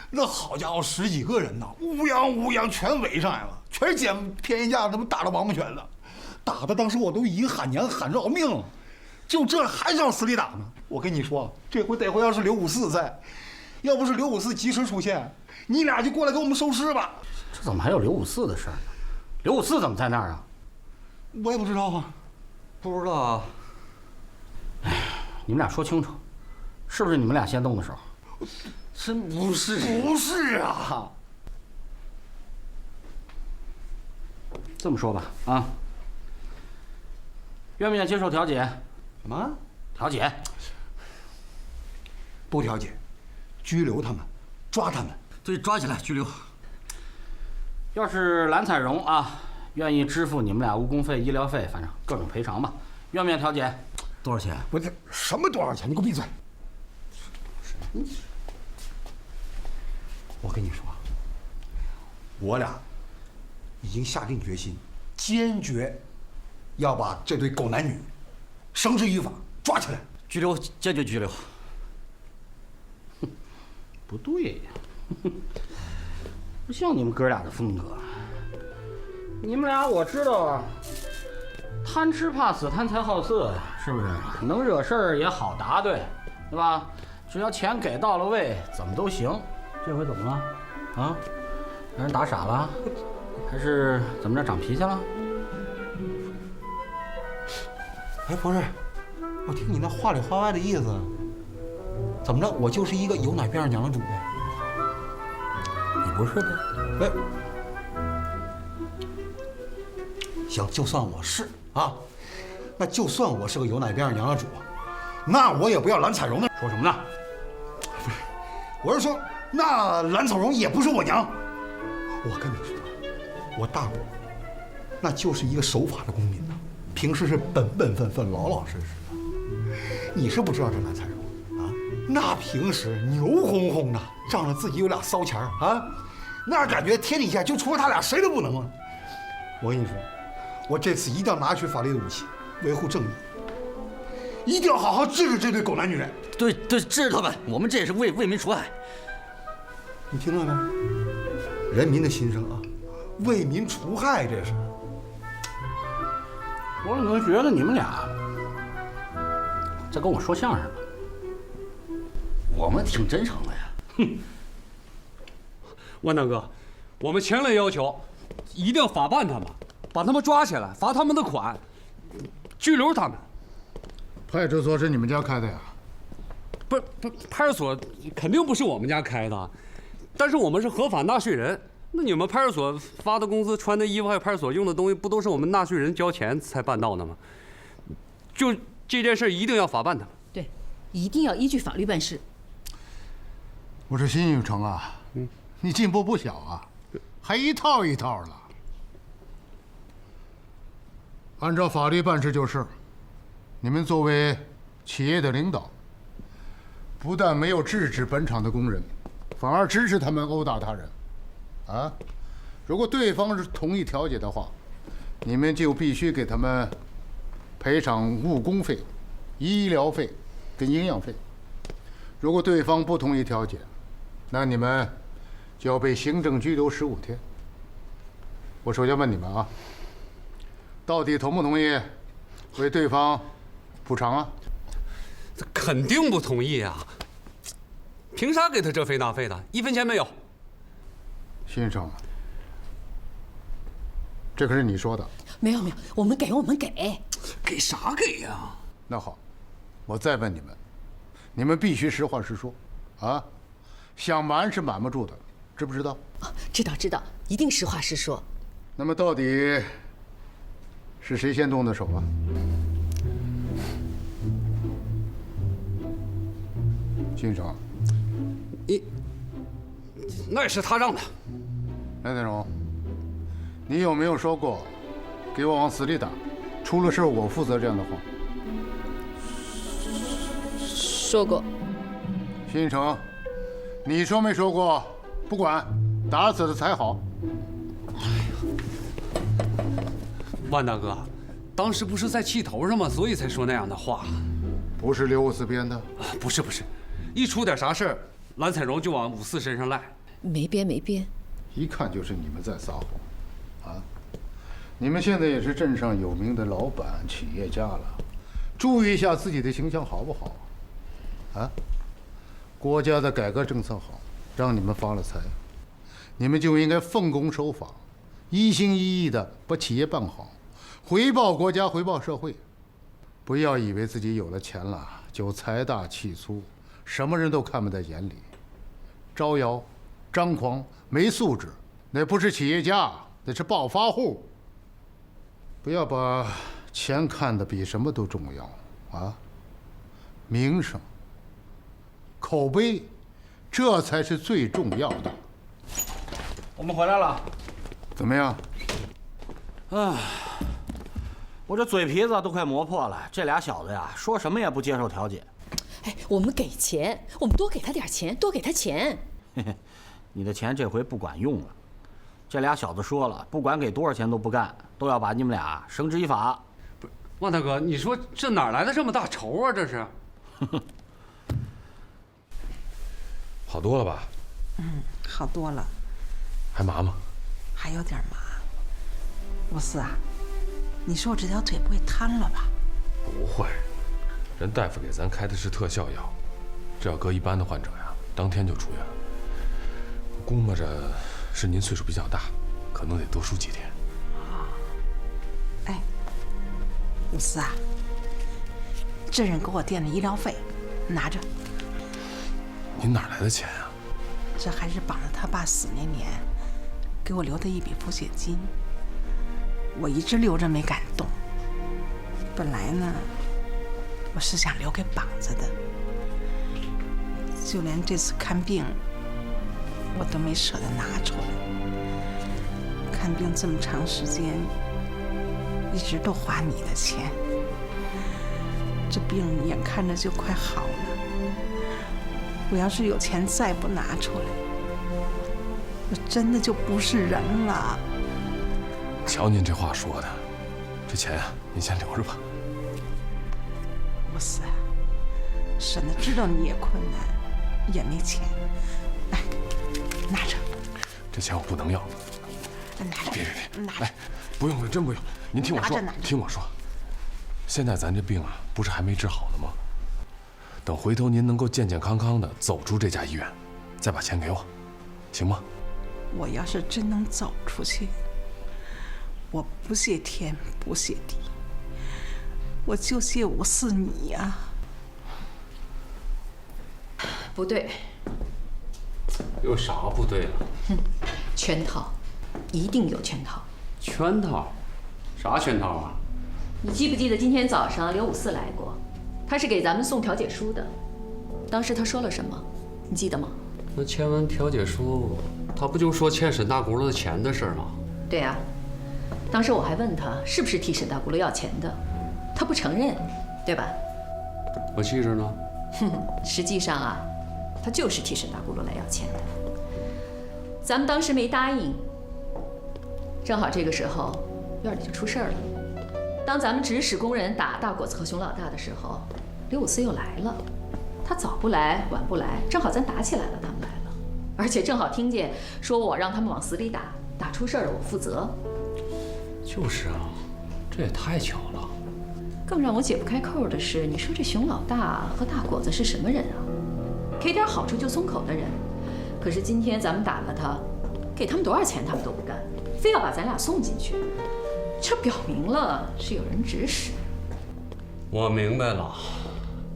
S18: 那好家伙，10几个人呐，乌泱全围上来了，全捡便宜价，他们打了王八拳了，打的当时我都已经喊娘喊饶命了，就这还是要死里打呢。我跟你说，这回得亏要是刘54在，要不是刘54及时出现，你俩就过来给我们收尸吧。
S15: 这怎么还有刘54的事儿呢？刘54怎么在那儿啊？
S18: 我也不知道啊，
S15: 不知道啊。哎，你们俩说清楚，是不是你们俩先动的手？真不是，
S18: 不是啊。
S15: 这么说吧，啊，愿不愿意接受调解？
S18: 什么？
S15: 调解？
S18: 不调解，拘留他们，抓他们。
S15: 对，抓起来拘留。要是蓝彩荣啊，愿意支付你们俩误工费、医疗费，反正各种赔偿吧。愿不愿意调解？多少钱？
S18: 我这什么多少钱？你给我闭嘴！我跟你说，我俩已经下定决心，坚决要把这对狗男女绳之以法，抓起来，
S15: 拘留，坚决拘留。不对呀，不像你们哥俩的风格。你们俩我知道啊，贪吃怕死，贪财好色，是不是？能惹事儿也好答对，对吧？只要钱给到了位，怎么都行。这回怎么了？啊？让人打傻了？还是怎么着长脾气了？
S18: 哎，不是，我听你那话里话外的意思，怎么着？我就是一个有奶便娘的主呗？
S15: 你不是呗？
S18: 哎，行，就算我是啊，那就算我是个有奶便娘的主，那我也不要蓝彩荣的。
S15: 说什么呢？
S18: 不是，我是说，那蓝彩荣也不是我娘。我跟你说，我大伯那就是一个守法的公民呐，平时是本分、老老实实的。你是不知道这蓝彩荣啊，那平时牛哄哄的，仗着自己有俩骚钱啊，那感觉天底下就除了他俩谁都不能啊。我跟你说，我这次一定要拿起法律的武器，维护正义，一定要好好治治这对狗男女人。
S15: 对，治治他们，我们这也是为民除害。
S18: 你听到没？人民的心声啊，为民除害，这是。
S15: 我怎么觉得你们俩在跟我说相声呢？我们挺真诚的呀。
S11: 哼，万大哥，我们强烈要求，一定要法办他们，把他们抓起来，罚他们的款，拘留他们。
S7: 派出所是你们家开的呀？
S11: 不，派出所肯定不是我们家开的，但是我们是合法纳税人。那你们派出所发的工资、穿的衣服，还有派出所用的东西，不都是我们纳税人交钱才办到的吗？就这件事一定要法办他们。
S12: 对，一定要依据法律办事。
S7: 我说辛宇成啊，你进步不小啊，还一套一套的。按照法律办事就是。你们作为企业的领导，不但没有制止本厂的工人，反而支持他们殴打他人，啊！如果对方是同意调解的话，你们就必须给他们赔偿误工费、医疗费跟营养费。如果对方不同意调解，那你们就要被行政拘留15天。我首先问你们啊，到底同不同意为对方补偿啊？
S11: 这肯定不同意啊！凭啥给他这费那费的？1分钱没有。
S7: 先生，这可是你说的。
S12: 没有，我们给。
S11: 给啥给呀？
S7: 那好，我再问你们，你们必须实话实说，啊，想瞒是瞒不住的，知不知道？
S12: 知道，一定实话实说。
S7: 那么到底是谁先动的手啊？先生，
S11: 那也是他让的。
S7: 蓝彩荣，你有没有说过，给我往死里打，出了事我负责这样的话？
S20: 说过。
S7: 新城，你说没说过？不管，打死了才好。
S11: 万大哥，当时不是在气头上吗？所以才说那样的话。
S7: 不是刘五四编的？
S11: 不是，一出点啥事儿，蓝彩荣就往五四身上赖。
S20: 没编。
S7: 一看就是你们在撒谎，啊！你们现在也是镇上有名的老板、企业家了，注意一下自己的形象好不好？啊！国家的改革政策好，让你们发了财，你们就应该奉公守法，一心一意的把企业办好，回报国家，回报社会。不要以为自己有了钱了就财大气粗，什么人都看不在眼里，招摇、张狂、没素质，那不是企业家，那是暴发户。不要把钱看得比什么都重要啊！名声、口碑，这才是最重要的。
S15: 我们回来了，
S7: 怎么样？
S15: 我这嘴皮子都快磨破了。这俩小子呀，说什么也不接受调解。
S20: 哎，我们给钱，我们多给他点钱，多给他钱。
S15: 嘿嘿，你的钱这回不管用了。这俩小子说了，不管给多少钱都不干，都要把你们俩绳之以法。
S11: 不是，万大哥，你说这哪来的这么大仇啊？这是。
S3: 好多了吧？
S10: 好多了。
S3: 还麻吗？
S10: 还有点麻。五四啊，你说我这条腿不会瘫了吧？
S3: 不会，人大夫给咱开的是特效药，这要搁一般的患者呀，当天就出院了。我估摸着是您岁数比较大，可能得多输几天。
S10: 哎，五四啊，这人给我垫的医疗费，拿着。
S3: 您哪来的钱啊？
S10: 这还是绑着他爸死那年给我留的一笔补血金，我一直留着没敢动。本来呢，我是想留给绑子的，就连这次看病，我都没舍得拿出来。看病这么长时间，一直都花你的钱，这病眼看着就快好了。我要是有钱再不拿出来，我真的就不是人了。
S3: 瞧您这话说的，这钱啊，您先留着吧。
S10: 五四，婶子知道你也困难，也没钱，来，拿着。
S3: 这钱我不能要。
S10: 拿着，
S3: 别，
S10: 拿着。
S3: 哎，不用了，真不用。您听我说，听我说。现在咱这病啊，不是还没治好呢吗？等回头您能够健健康康的走出这家医院，再把钱给我，行吗？
S10: 我要是真能走出去，我不谢天不谢地，我就谢五四你呀。
S20: 不对。
S11: 有啥不对了？
S20: 哼，圈套，一定有圈套。
S11: 圈套？啥圈套啊？
S12: 你记不记得今天早上刘五四来过？他是给咱们送调解书的。当时他说了什么？你记得吗？
S11: 那签完调解书，他不就说欠沈大轱辘的钱的事吗？
S12: 对啊。当时我还问他是不是替沈大轱辘要钱的，他不承认，对吧？
S11: 我记着呢。
S12: 哼，实际上啊，他就是替沈大轱辘来要钱的。咱们当时没答应，正好这个时候院里就出事儿了。当咱们指使工人打大果子和熊老大的时候，刘五四又来了。他早不来晚不来，正好咱打起来了，他们来了，而且正好听见说我让他们往死里打，打出事儿了我负责。
S11: 就是啊，这也太巧了。
S12: 更让我解不开扣的是，你说这熊老大和大果子是什么人啊？给点好处就松口的人。可是今天咱们打了他，给他们多少钱他们都不干，非要把咱俩送进去。这表明了是有人指使。
S11: 我明白了，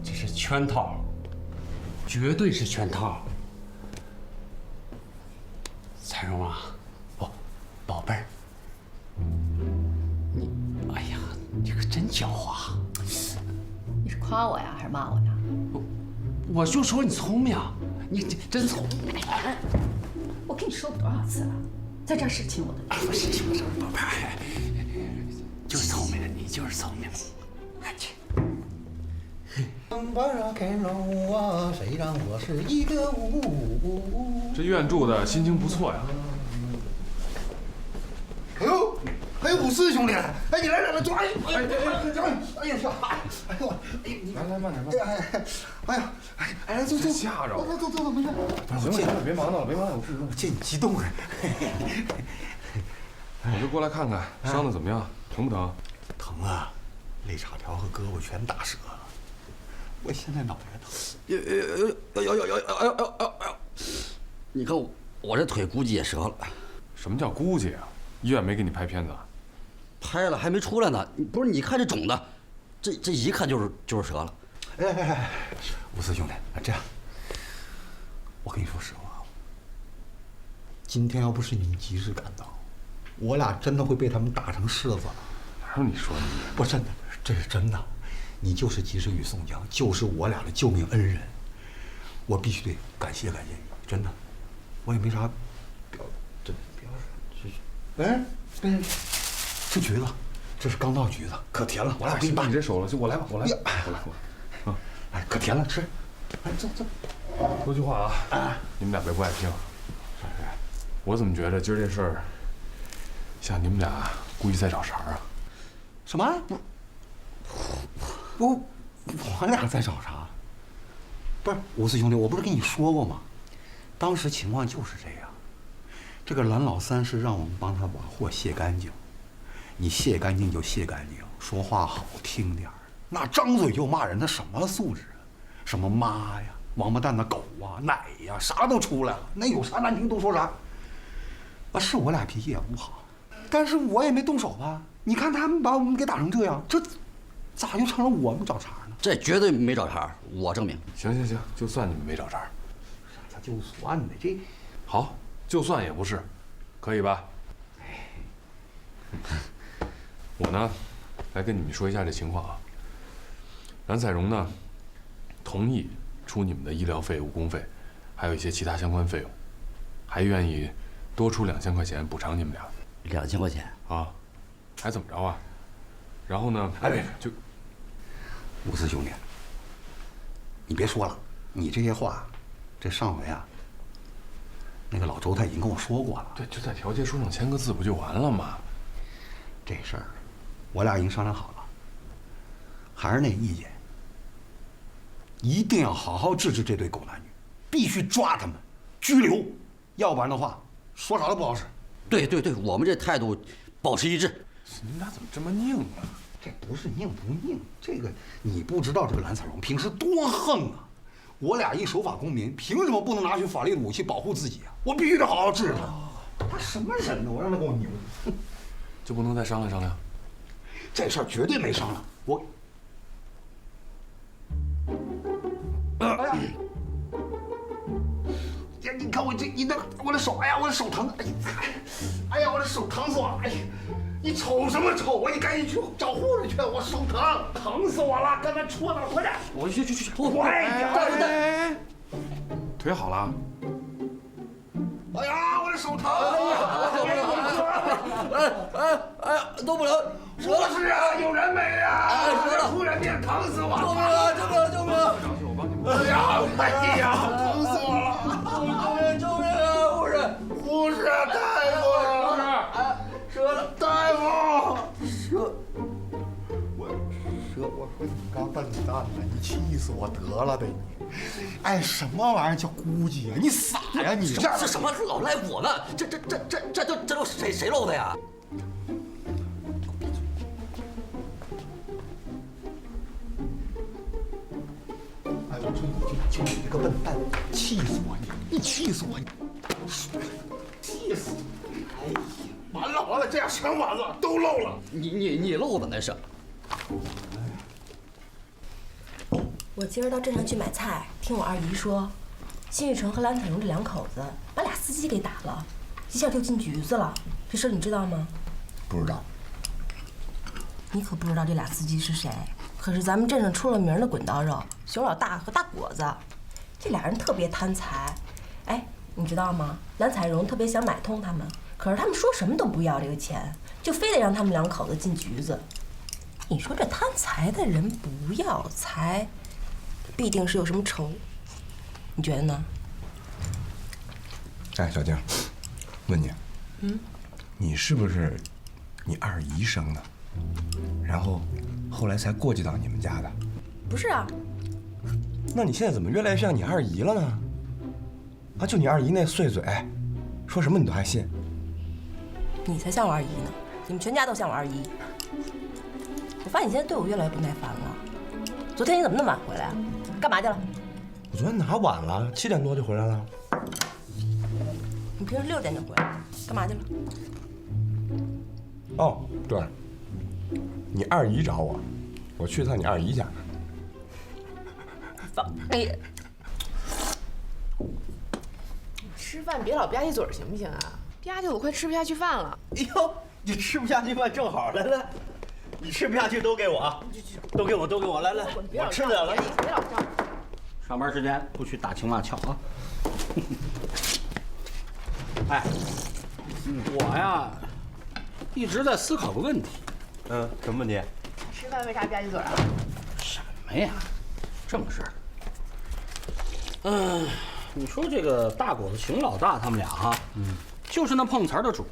S11: 这是圈套，绝对是圈套。彩荣啊，宝贝儿，哎呀，你可真狡猾。
S12: 你是夸我呀，还是骂我呀？
S11: 我就说你聪明，你真聪明。
S12: 我跟你说过多少次了，在这儿是亲我的。
S11: 不是，宝贝儿。就是聪明，你就是聪明。去，
S18: 晚上开肉啊，谁让我是一个舞？
S3: 这院住的心情不错呀。
S18: 哎呦，还有54兄弟，哎，你来抓！哎呀，哎呀，哎呦，来慢点，哎呀，哎，走，
S3: 吓着
S18: 我，走，没事。
S3: 行，别忙了，
S18: 我见你激动了。
S3: 我就过来看看，伤的怎么样？疼不疼？
S18: 疼啊，肋叉条和胳膊全打折了。我现在脑袋疼。
S15: 呦！你看我这腿估计也折了。
S3: 什么叫估计啊？医院没给你拍片子？
S15: 拍了，还没出来呢。不是，你看这肿的，这一看就是折了。
S18: 哎，54兄弟，这样，我跟你说实话，今天要不是你及时赶到，我俩真的会被他们打成柿子了。
S3: 哪有你说的？
S18: 不，真的，这是真的。你就是及时雨宋江，就是我俩的救命恩人，我必须得感谢你，真的。我也没啥表示。哎，这橘子，这是刚到橘子，可甜了。我俩给你
S3: 把你这手了，就我来吧，我来。
S18: 哎，可甜了，吃。哎，走。
S3: 说句话啊，你们俩别不爱听。我怎么觉得今儿这事儿，像你们俩故意在找茬啊？
S18: 什么？我俩在找茬？不是54兄弟，我不是跟你说过吗？当时情况就是这样。这个蓝老三是让我们帮他把货卸干净，你卸干净就卸干净，说话好听点儿，那张嘴就骂人，他什么素质啊？什么妈呀、王八蛋的狗啊、奶呀，啥都出来了。那有啥难听都说啥。是我俩脾气也不好，但是我也没动手吧？你看他们把我们给打成这样，这咋就成了我们找茬呢？
S15: 这绝对没找茬，我证明。
S3: 行，就算你们没找茬。
S18: 啥就算呢？这
S3: 好，就算也不是，可以吧？我呢，来跟你们说一下这情况啊。蓝彩荣呢，同意出你们的医疗费、误工费，还有一些其他相关费用，还愿意多出2000块钱补偿你们俩。
S15: 2000块钱
S3: 啊？还怎么着啊？然后呢？
S18: 哎，别
S3: 就
S18: 54兄弟，你别说了，你这些话，这上回啊，那个老周他已经跟我说过了。
S3: 对，就在调解书上签个字不就完了吗？
S18: 这事儿，我俩已经商量好了。还是那意见，一定要好好治治这对狗男女，必须抓他们，拘留，要不然的话，说啥都不好使。
S15: 对，我们这态度保持一致。
S3: 你们俩怎么这么拧啊？
S18: 这不是拧不拧，这个你不知道这个蓝彩荣平时多横啊！我俩一守法公民，凭什么不能拿起法律的武器保护自己啊？我必须得好好治他。他什么人呢？我让他给我拧，
S3: 就不能再商量商量？
S18: 这事儿绝对没商量。哎呀！你看我的手，哎呀，我的手疼！哎呀，我的手疼死我了！哎呀，你瞅什么瞅啊？你赶紧去找护士去！我手疼死我了！刚才戳哪？快点！
S15: 我去！
S18: 快点！
S3: 腿好了？
S18: 哎呀，我的手疼！
S15: 哎呀，动不了！
S18: 不是啊，有人没啊？
S15: 折了！
S18: 突然间疼死我了！
S15: 救命！
S3: 我帮你们。
S18: 哎呀，疼死我了！
S15: 救命啊！
S18: 护士，大夫！
S15: 折了！
S18: 大夫！我说你刚笨蛋呢，你气死我得了呗你！哎，什么玩意儿叫估计啊？你傻呀你！
S15: 这什么老赖我呢？这都谁漏的呀？
S18: 哎，我说就你这个笨蛋，气死我你气死我气死！哎呀，完了，这样全完了，都漏了。
S15: 你漏的那是。
S21: 我今儿到镇上去买菜，听我二姨说，辛雨成和蓝彩荣这两口子把俩司机给打了，一下就进局子了。这事儿你知道吗？
S18: 不知道。
S21: 你可不知道这俩司机是谁，可是咱们镇上出了名的滚刀肉，熊老大和大果子。这俩人特别贪财，哎，你知道吗？蓝彩荣特别想买通他们，可是他们说什么都不要这个钱，就非得让他们两口子进局子。你说这贪财的人不要财，必定是有什么仇，你觉得呢？
S5: 哎，小静，问你，你是不是你二姨生的？然后后来才过继到你们家的？
S21: 不是啊。
S5: 那你现在怎么越来越像你二姨了呢？啊，就你二姨那碎嘴，说什么你都还信。
S21: 你才像我二姨呢，你们全家都像我二姨。我发现你现在对我越来越不耐烦了。昨天你怎么那么晚回来啊？干嘛去了？
S5: 我昨天哪晚了？7点多就回来了。
S21: 你平时6点就回来，干嘛去了？
S5: 哦，对了，你二姨找我，我去趟你二姨家。
S21: 哎呀，
S19: 吃饭别老吧唧嘴行不行啊？吧唧我快吃不下去饭了。
S15: 哎呦，你吃不下去饭正好，来，你吃不下去都给我啊，都给我，来，我吃了，来。
S19: 别老张。
S15: 上班时间不许打情骂俏啊。哎，我呀一直在思考个问题。
S5: 什么问题？
S19: 吃饭为啥吧唧嘴啊？
S15: 什么呀？正事儿。你说这个大果子、熊老大他们俩哈，就是那碰瓷儿的主。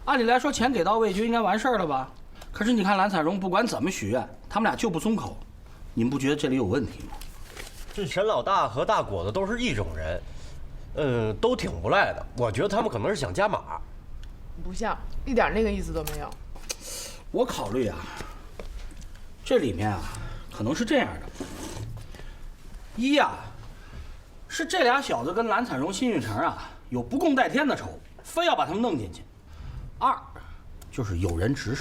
S15: 按理来说，钱给到位就应该完事儿了吧？可是你看蓝彩荣不管怎么许愿，他们俩就不松口。你们不觉得这里有问题吗？
S5: 这沈老大和大果子都是一种人，都挺不赖的。我觉得他们可能是想加码。
S19: 不像，一点那个意思都没有。
S15: 我考虑啊，这里面啊，可能是这样的：一呀，是这俩小子跟蓝彩荣、辛玉成啊有不共戴天的仇，非要把他们弄进去；二，就是有人指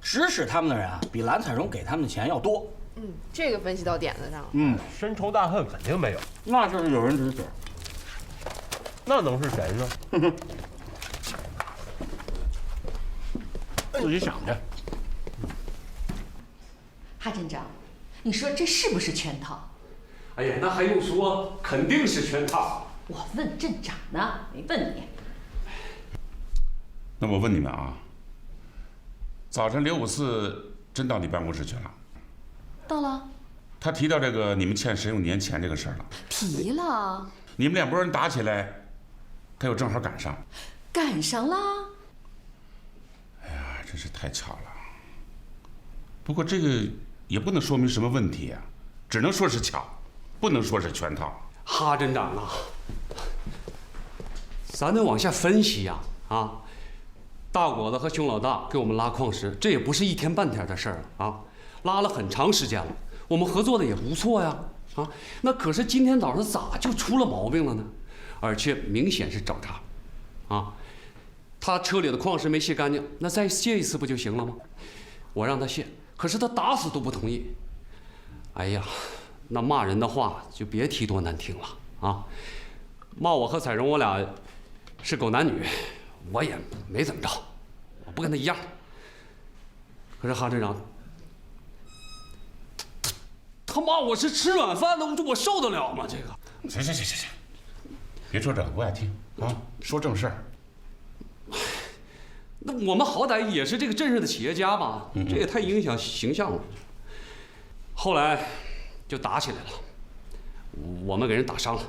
S15: 使他们的人啊，比蓝彩荣给他们的钱要多。
S19: 这个分析到点子上了。
S5: 深仇大恨肯定没有，
S15: 那就是有人指使。
S5: 那能是谁呢？
S15: 自己想去。
S12: 哈镇长，你说这是不是圈套？
S11: 哎呀，那还用说？肯定是圈套。
S12: 我问镇长呢，没问你。
S16: 那我问你们啊，早晨刘五四真到你办公室去了？
S12: 到了。
S16: 他提到这个你们欠沈永年钱这个事儿了？
S12: 提了。
S16: 你们两拨人打起来，他又正好赶上。
S12: 赶上了。
S16: 哎呀，真是太巧了。不过这个也不能说明什么问题啊，只能说是巧，不能说是圈套。
S11: 哈镇长啊，咱得往下分析呀！大果子和熊老大给我们拉矿石，这也不是一天半天的事儿啊，拉了很长时间了。我们合作的也不错呀，那可是今天早上咋就出了毛病了呢？而且明显是找茬，他车里的矿石没卸干净，那再卸一次不就行了吗？我让他卸，可是他打死都不同意。哎呀，那骂人的话就别提多难听了骂我和彩荣我俩是狗男女，我也没怎么着，我不跟他一样。可是哈镇长，他骂我是吃软饭的，我受得了吗？这个，
S16: 行，别说这个，我爱听说正事儿。
S11: 那我们好歹也是这个镇上的企业家吧，这也太影响形象了。后来就打起来了，我们给人打伤了。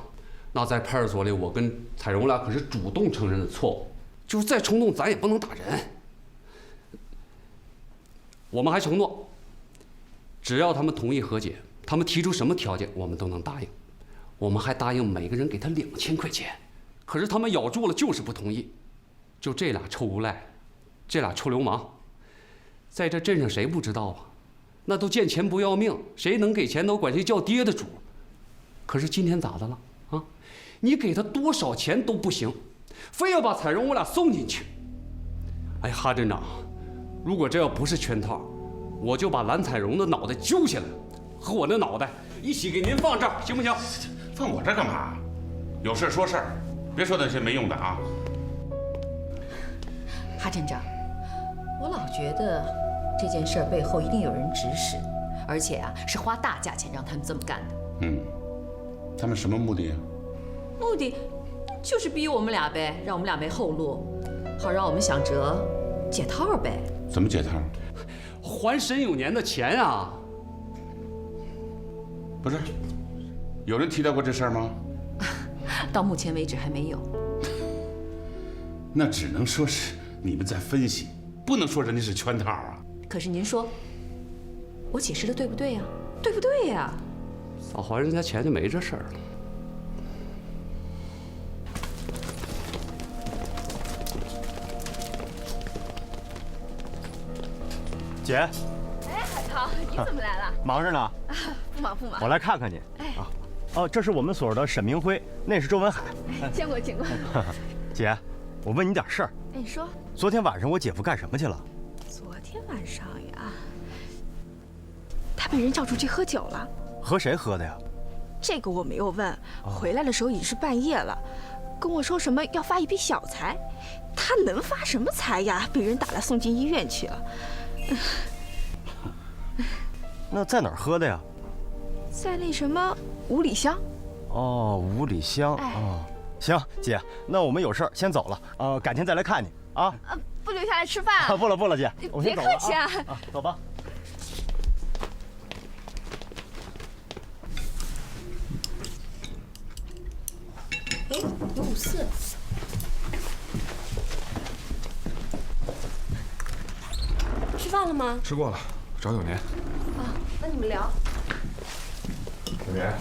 S11: 那在派出所里，我跟彩荣俩可是主动承认的错误，就是再冲动，咱也不能打人。我们还承诺，只要他们同意和解，他们提出什么条件，我们都能答应。我们还答应每个人给他2000块钱，可是他们咬住了，就是不同意。就这俩臭无赖，这俩臭流氓，在这镇上谁不知道啊？那都见钱不要命，谁能给钱都管谁叫爹的主。可是今天咋的了你给他多少钱都不行，非要把彩荣我俩送进去。哎，哈镇长，如果这要不是圈套，我就把蓝彩荣的脑袋揪下来，和我的脑袋一起给您放这儿，行不行？
S16: 放我这儿干嘛？有事说事儿，别说那些没用的啊。
S12: 哈镇长，我老觉得这件事背后一定有人指使，而且是花大价钱让他们这么干的。
S16: 他们什么目的啊？
S12: 目的就是逼我们俩呗，让我们俩没后路，好让我们想辙解套呗。
S16: 怎么解套？
S11: 还沈永年的钱啊！
S16: 不是，有人提到过这事儿吗？
S20: 到目前为止还没有。
S16: 那只能说是你们在分析，不能说人家是圈套啊。
S20: 可是您说，我解释的对不对呀？对不对呀？
S11: 早还人家钱就没这事儿了。
S8: 姐，
S22: 哎，海涛，你怎么来了？
S8: 忙着呢。
S22: 不忙不忙。
S8: 我来看看你。
S22: 哎，
S8: 啊，哦，这是我们所的沈明辉，那是周文海。
S22: 见过见过。
S8: 姐，我问你点事儿。
S22: 哎，你说。
S8: 昨天晚上我姐夫干什么去了？
S22: 昨天晚上呀，他被人叫出去喝酒了。
S8: 和谁喝的呀？
S22: 这个我没有问。回来的时候已经是半夜了，跟我说什么要发一笔小财。他能发什么财呀？被人打了，送进医院去了。
S8: 那在哪儿喝的呀？
S22: 在那什么五里香。
S8: 哦，五里香。哦，行，姐，那我们有事儿先走了。改天再来看你啊。
S22: 不留下来吃饭？
S8: 不了不了，姐，我先走了。
S22: 别客气啊。
S8: 走吧。
S21: 哎，有54。吃饭了吗？
S3: 吃过了，找有年。
S21: 啊，那你们聊。
S3: 有年，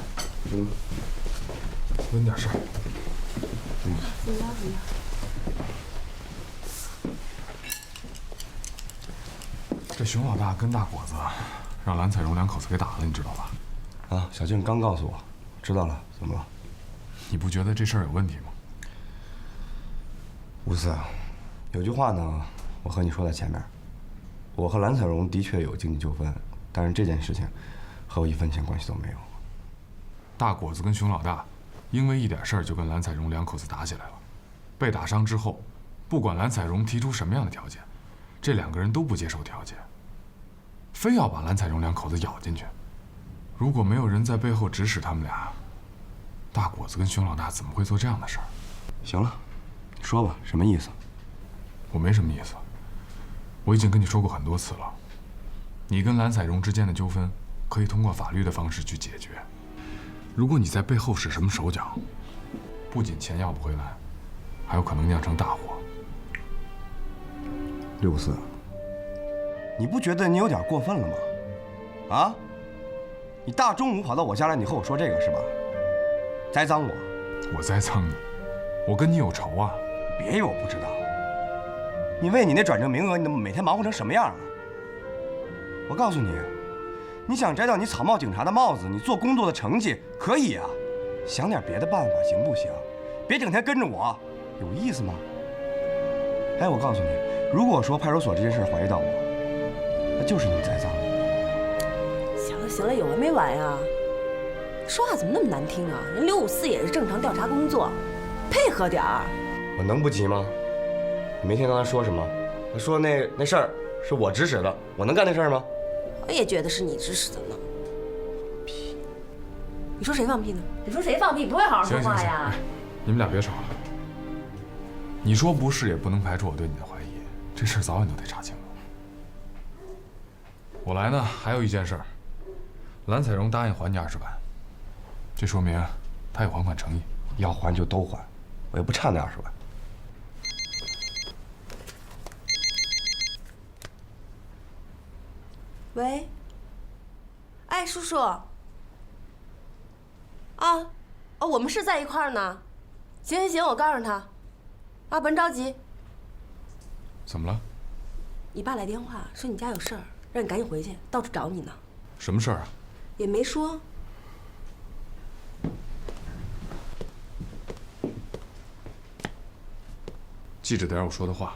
S3: 问你点事儿。
S21: 怎么了？
S3: 这熊老大跟大果子让蓝彩荣2口子给打了，你知道吧？
S5: 啊，小静刚告诉我，知道了。怎么了？
S3: 你不觉得这事儿有问题吗
S5: ？54，有句话呢，我和你说在前面。我和蓝彩荣的确有经济纠纷，但是这件事情和我1分钱关系都没有。
S3: 大果子跟熊老大因为一点事儿就跟蓝彩荣2口子打起来了，被打伤之后，不管蓝彩荣提出什么样的条件，这2个人都不接受条件，非要把蓝彩荣2口子咬进去。如果没有人在背后指使他们俩，大果子跟熊老大怎么会做这样的事儿？
S5: 行了，你说吧，什么意思？
S3: 我没什么意思。我已经跟你说过很多次了，你跟蓝彩荣之间的纠纷可以通过法律的方式去解决。如果你在背后使什么手脚，不仅钱要不回来，还有可能酿成大祸。
S5: 64，你不觉得你有点过分了吗？啊？你大中午跑到我家来，你和我说这个是吧？栽赃我？
S3: 我栽赃你？我跟你有仇啊？
S5: 别以为我不知道。你为你那转正名额，你每天忙活成什么样啊？我告诉你，你想摘掉你草帽警察的帽子，你做工作的成绩可以啊，想点别的办法行不行？别整天跟着我，有意思吗？哎，我告诉你，如果说派出所这件事怀疑到我，那就是你栽赃。
S21: 行了行了，有完没完呀？说话怎么那么难听啊？人刘54也是正常调查工作，配合点儿。
S5: 我能不急吗？你没听到他说什么？他说那事儿是我指使的，我能干那事儿吗？
S21: 我也觉得是你指使的呢。屁！你说谁放屁呢？你说谁放屁？不会好好说话呀？
S3: 行，你们俩别吵了。你说不是，也不能排除我对你的怀疑。这事儿早晚都得查清楚。我来呢，还有一件事儿，蓝彩荣答应还你20万，这说明他有还款诚意。
S5: 要还就都还，我也不差那20万。
S21: 喂，哎，叔叔。我们是在一块儿呢。行，我告诉他。甭着急。
S3: 怎么了？
S21: 你爸来电话说你家有事儿，让你赶紧回去，到处找你呢。
S3: 什么事儿啊？
S21: 也没说。
S3: 记着点我说的话。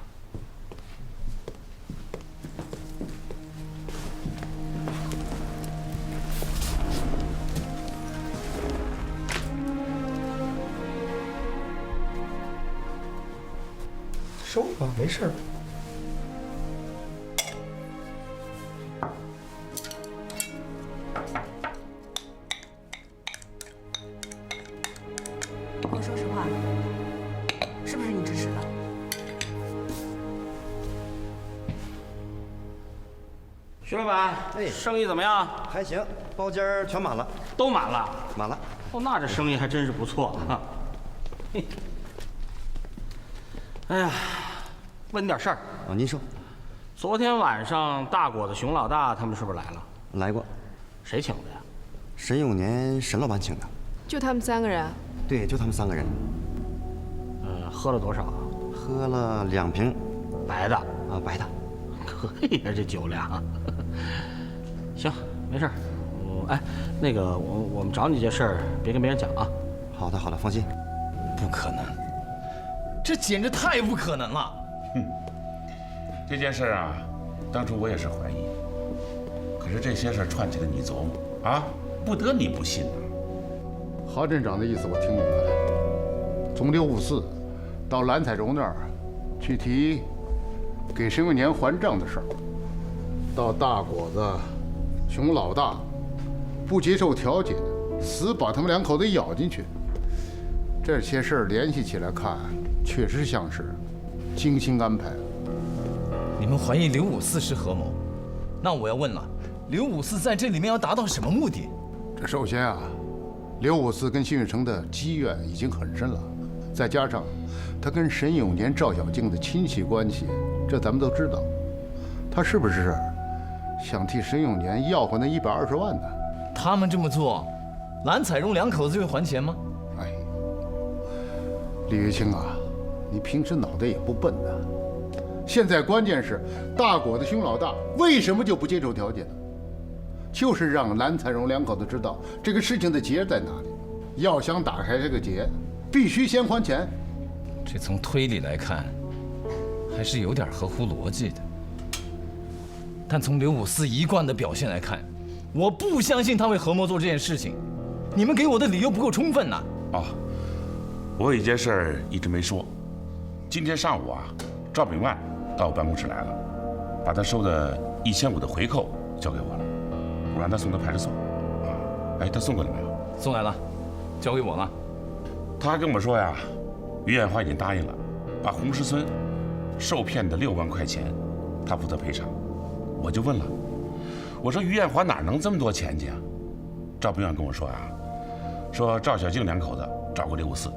S5: 收吧，没事儿。
S21: 跟我说实话，是不是你指使的？
S15: 徐老板，生意怎么样？
S8: 还行，包间全满了。
S15: 都满了。
S8: 满了。
S15: 哦，那这生意还真是不错啊。嘿，哎呀，问你点事儿
S8: 啊，您说。
S15: 昨天晚上大果子、熊老大他们是不是来了？
S8: 来过。
S15: 谁请的呀？
S8: 沈永年沈老板请的。
S19: 就他们3个人？
S8: 对，就他们3个人。
S15: 喝了多少？
S8: 喝了2瓶。
S15: 白的
S8: 啊，白的。
S15: 可以呀，这酒量。行，没事儿。哎，那个我们找你这事儿，别跟别人讲啊。
S8: 好的，好的，放心。
S5: 不可能，这简直太不可能了。
S16: 哼，这件事啊，当初我也是怀疑，可是这些事儿串起来你琢磨啊，不得你不信呐。
S7: 郝镇长的意思我听明白了，从刘五四到蓝彩荣那儿去提给沈永年还账的事儿，到大果子、熊老大不接受调解，死把他们2口子咬进去。这些事儿联系起来看，确实像是精心安排。
S5: 你们怀疑刘五四是合谋，那我要问了，刘五四在这里面要达到什么目的？
S7: 这首先啊，刘五四跟辛雨成的积怨已经很深了，再加上他跟沈永年、赵小静的亲戚关系，这咱们都知道。他是不是想替沈永年要回那120万呢？
S5: 他们这么做，蓝彩荣2口子就会还钱吗？
S7: 哎，李月清啊，你平时脑袋也不笨呐。现在关键是大果子熊老大为什么就不接受调解呢？就是让蓝彩荣2口子知道这个事情的结在哪里。要想打开这个结，必须先还钱。
S5: 这从推理来看，还是有点合乎逻辑的。但从刘五四一贯的表现来看，我不相信他会合谋做这件事情。你们给我的理由不够充分呐。
S16: 哦，我有一件事一直没说。今天上午啊，赵炳万到我办公室来了，把他收的1500的回扣交给我了，我让他送到派出所。啊，哎，他送过来没有？
S5: 送来了，交给我了。
S16: 他还跟我说呀，于艳华已经答应了，把洪石村受骗的6万块钱，他负责赔偿。我就问了，我说于艳华哪能这么多钱去啊？赵炳万跟我说啊，说赵小静2口子找过刘五四，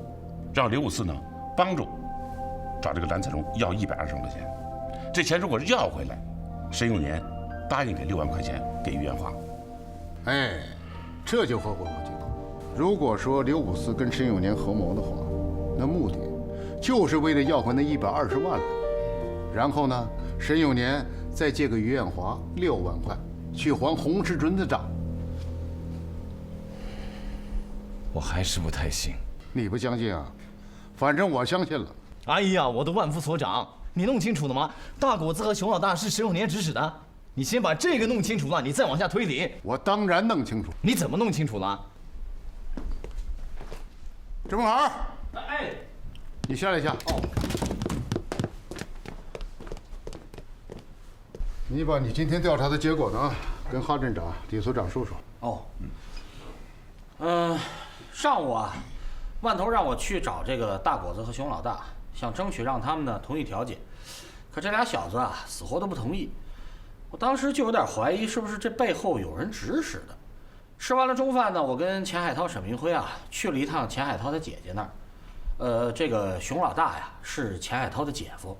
S16: 让刘五四呢帮助找这个蓝彩荣要120万块钱。这钱如果要回来，沈永年答应给6万块钱给于艳华。
S7: 哎，这就合乎逻辑了。如果说刘五四跟沈永年合谋的话，那目的就是为了要回那120万来，然后呢，沈永年再借给于艳华6万块去还洪石村的账。
S5: 我还是不太信。
S7: 你不相信啊？反正我相信了。
S5: 哎呀，我的万夫所长，你弄清楚了吗？大果子和熊老大是沈永年指使的。你先把这个弄清楚了，你再往下推理。
S7: 我当然弄清楚。
S5: 你怎么弄清楚了？
S7: 郑梦涵，
S15: 哎，
S7: 你下来一下。哦。你把你今天调查的结果呢，跟哈镇长、李所长说说。
S15: 哦。上午啊，万头让我去找这个大果子和熊老大，想争取让他们呢同意调解，可这俩小子啊死活都不同意。我当时就有点怀疑，是不是这背后有人指使的。吃完了中饭呢，我跟钱海涛、沈明辉啊去了一趟钱海涛他姐姐那儿。这个熊老大呀是钱海涛的姐夫。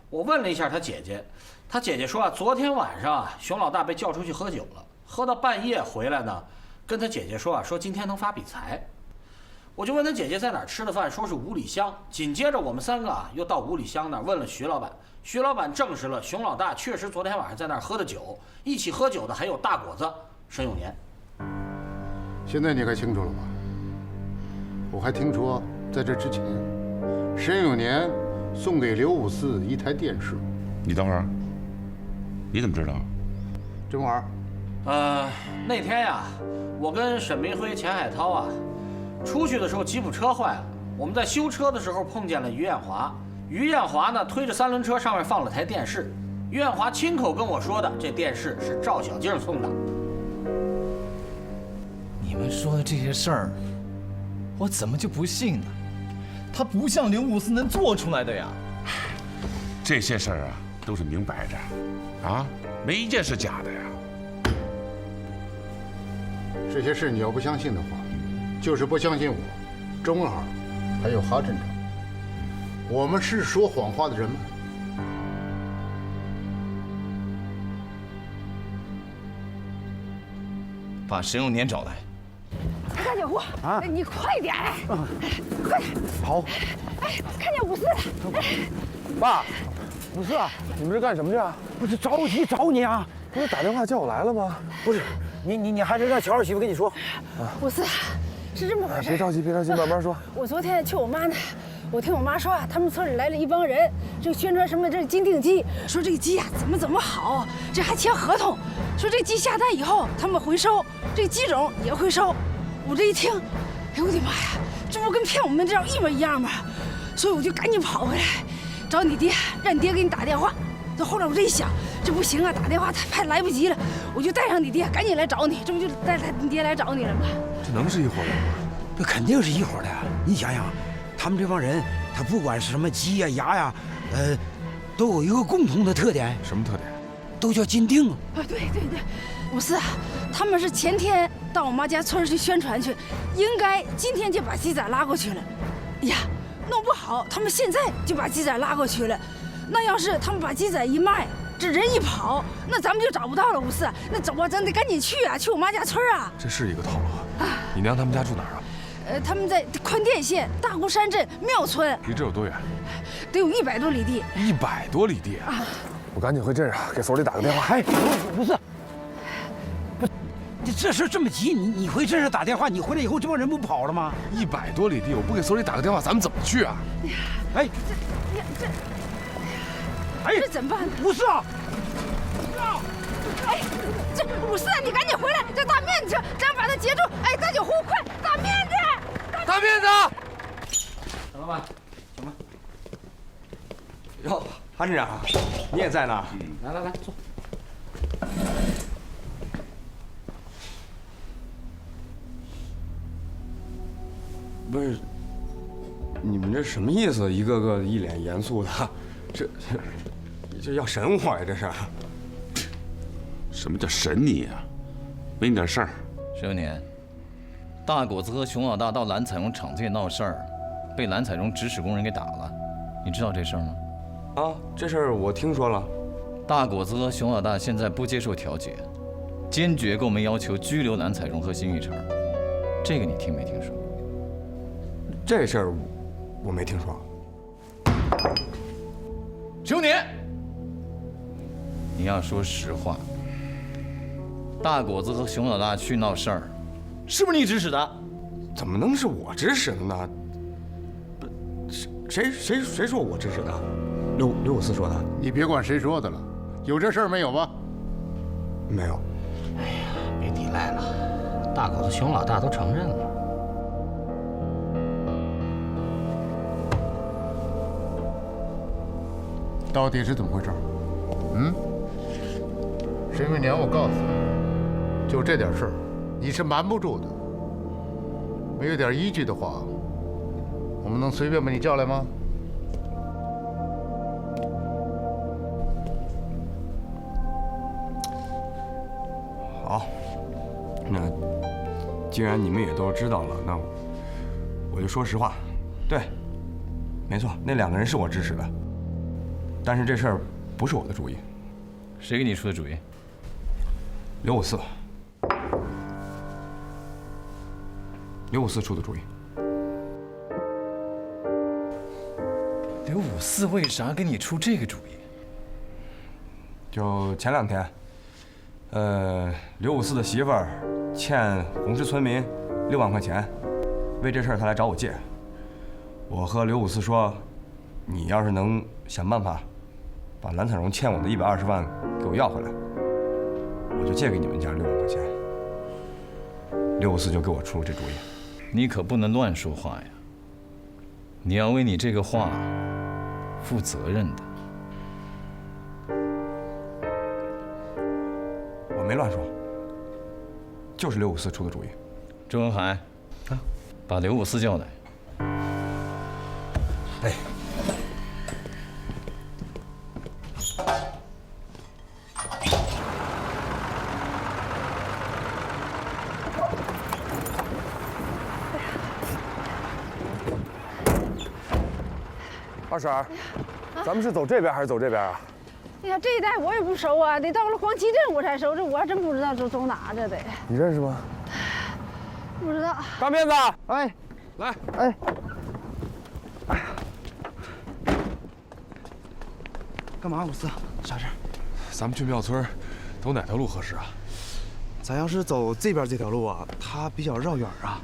S15: 我问了一下他姐姐，他姐姐说啊，昨天晚上啊，熊老大被叫出去喝酒了，喝到半夜回来呢，跟他姐姐说啊，说今天能发笔财。我就问他姐姐在哪儿吃的饭，说是五里香。紧接着我们3个啊又到五里香那儿问了徐老板，徐老板证实了熊老大确实昨天晚上在那儿喝的酒，一起喝酒的还有大果子、沈永年。
S7: 现在你该清楚了吧？我还听说在这之前，沈永年送给刘五四一台电视。
S16: 你等会儿，你怎么知道？
S7: 郑玩
S15: 那天呀，我跟沈明辉、钱海涛啊出去的时候，吉普车坏了，我们在修车的时候碰见了于艳华。于艳华呢推着3轮车，上面放了台电视。于艳华亲口跟我说的，这电视是赵小静送的。
S5: 你们说的这些事儿，我怎么就不信呢？他不像刘五四能做出来的呀。
S16: 这些事儿啊，都是明摆着，啊，没一件是假的呀。
S7: 这些事你要不相信的话，就是不相信我，钟二，还有哈镇长。我们是说谎话的人吗？
S5: 把沈永年找来。
S6: 大姐夫啊，你快点，快点！
S9: 好。
S6: 哎，看见武四了。
S9: 爸，武四啊，你们这干什么去啊？不是着急找你啊。不是打电话叫我来了吗？不是，你还是让乔二媳妇跟你说。
S6: 武四，是这么回事。
S9: 别着急，别着急，慢慢说。
S6: 我昨天去我妈那，我听我妈说啊，他们村里来了一帮人，这宣传什么这金锭鸡，说这个鸡呀怎么好，这还签合同，说这鸡下蛋以后他们回收，这鸡种也回收。我这一听，哎呦我的妈呀，这不跟骗我们这样一模一样吗？所以我就赶紧跑回来找你爹，让你爹给你打电话。这后来我这一想，这不行啊，打电话太来不及了，我就带上你爹，赶紧来找你，这不就带你爹来找你了吗？
S9: 这能是一伙人吗？
S23: 这肯定是一伙的呀！你想想，他们这帮人，他不管是什么鸡呀、鸭呀，都有一个共同的特点。
S3: 什么特点？
S23: 都叫金锭啊！
S6: 啊，对，武四啊，他们是前天到我妈家村去宣传去，应该今天就把鸡仔拉过去了。哎呀，弄不好他们现在就把鸡仔拉过去了。那要是他们把鸡仔一卖，这人一跑，那咱们就找不到了。武四，那走啊，咱得赶紧去啊，去我妈家村啊。
S3: 这是一个套路啊！你娘他们家住哪儿啊？
S6: 他们在宽甸县大孤山镇庙村。
S3: 离这有多远？
S6: 得有100多里地。
S3: 100多里地啊！我赶紧回镇上给所里打个电话。
S23: 哎，武四，不，这事这么急，你回镇上打电话，你回来以后这帮人不跑了吗
S3: ？100多里地，我不给所里打个电话，咱们怎么去啊？
S23: 哎，
S6: 这怎么办呢？
S23: 武四啊！
S6: 哎，这武四啊，你赶紧回来！这大面子，咱把他截住！哎，大酒壶，快！大面子，
S5: 大面子！
S23: 陈老板，行吗？
S5: 哟，韩镇长，你也在呢？
S23: 来，坐。
S5: 不是，你们这什么意思？一个个一脸严肃的，这要审我呀？这是？
S16: 什么叫审你呀？问你点事儿。
S24: 沈永年，大果子和熊老大到蓝彩荣厂子里闹事儿，被蓝彩荣指使工人给打了，你知道这事儿吗？
S5: 啊，这事儿我听说了。
S24: 大果子和熊老大现在不接受调解，坚决跟我们要求拘留蓝彩荣和辛玉成。这个你听没听说？
S5: 这事儿我没听说。
S24: 沈永年，你要说实话。大果子和熊老大去闹事儿，是不是你指使的？
S5: 怎么能是我指使的呢？谁说我指使的？刘武四说的。
S7: 你别管谁说的了，有这事儿没有吧？
S5: 没有。
S15: 哎呀，别抵赖了，大狗子熊老大都承认了。
S7: 到底是怎么回事？沈永年，我告诉你，就这点事儿，你是瞒不住的。没有点依据的话，我们能随便把你叫来吗？
S5: 好，那既然你们也都知道了，那我就说实话。对，没错，那2个人是我指使的，但是这事儿不是我的主意。
S24: 谁给你出的主意？
S5: 刘武四。刘武四出的主意。
S24: 刘武四为啥给你出这个主意？
S5: 就前2天，刘武四的媳妇儿欠红石村民6万块钱，为这事儿他来找我借。我和刘武四说，你要是能想办法把蓝彩荣欠我的120万给我要回来，我就借给你们家6万块钱。刘武四就给我出了这主意。
S24: 你可不能乱说话呀！你要为你这个话负责任的。
S5: 我没乱说，就是刘武四出的主意。
S24: 周文海，把刘武四叫来。
S5: 哎。
S9: 二婶，咱们是走这边还是走这边啊？
S6: 哎呀，这一带我也不熟啊，得到了黄旗镇我才熟，这我还真不知道走哪这得。
S9: 你认识吗？
S6: 不知道。
S9: 大面子，
S23: 哎，
S3: 来，
S23: 哎，哎呀，干嘛？五四，啥事儿？
S3: 咱们去庙村，走哪条路合适啊？
S23: 咱要是走这边这条路啊，它比较绕远啊。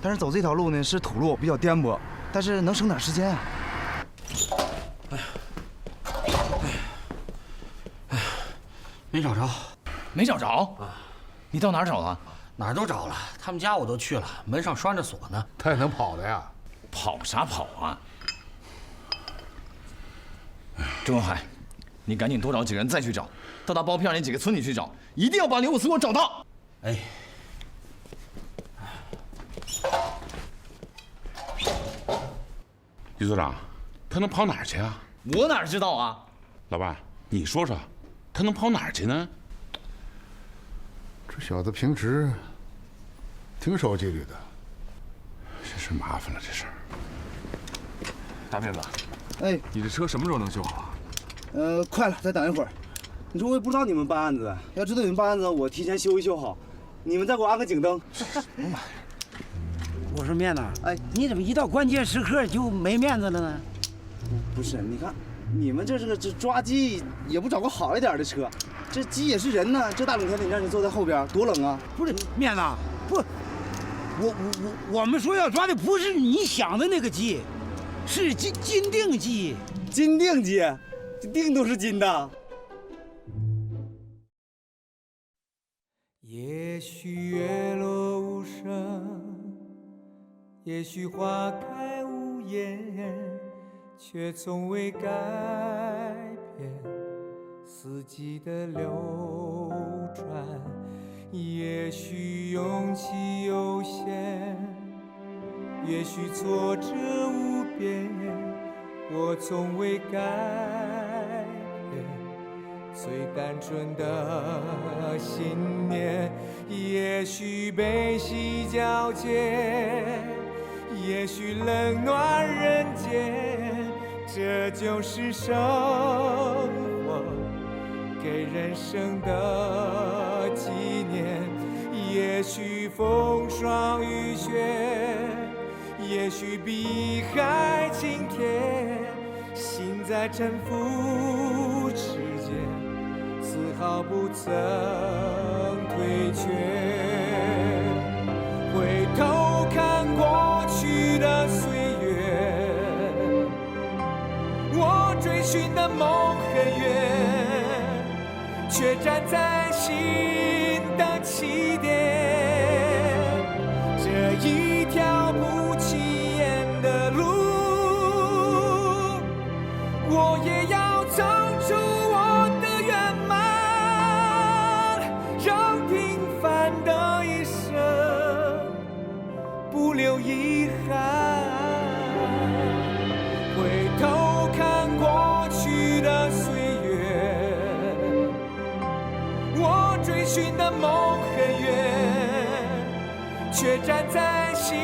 S23: 但是走这条路呢是土路，比较颠簸，但是能省点时间啊。
S15: 哎呀，没找着，
S24: 没找着啊？你到哪儿找了？
S15: 哪儿都找了，他们家我都去了，门上拴着锁呢。
S7: 他也能跑的呀？
S24: 跑啥跑啊？周文海，你赶紧多找几个人再去找，到他包片那几个村里去找，一定要把刘武四给我找到。
S15: 哎。
S16: 于所长，他能跑哪儿去啊？
S24: 我哪知道啊？
S16: 老伴，你说说，他能跑哪儿去呢？
S7: 这小子平时挺守纪律的，
S16: 这是麻烦了，这事儿。
S3: 大面子，
S23: 哎，
S3: 你这车什么时候能修好啊？
S23: 快了，再等一会儿。你说我也不知道你们办案子，要知道你们办案子，我提前修一修好，你们再给我安个警灯。什么玩意儿？我说面子，哎，你怎么一到关键时刻就没面子了呢？不是，你看，你们这抓鸡也不找个好一点的车，这鸡也是人呢，这大冷天的你让你坐在后边，多冷啊！不是面子，不，我们说要抓的不是你想的那个鸡，是金锭鸡，金锭鸡，这锭都是金的。
S1: 也许月落无声，也许花开无言，却从未改变四季的流转。也许勇气有限，也许挫折无边，我从未改变最单纯的信念。也许悲喜交接，也许冷暖人间，这就是生活给人生的纪念。也许风霜雨雪，也许碧海晴天，心在沉浮之间，丝毫不曾退却。回头看过去的岁月，我追寻的梦很远，却站在新的起点。这一条不起眼的路，我也要走出我的圆满，让平凡的一生不留遗憾。回头看过去的岁月，我追寻的梦很远，却站在心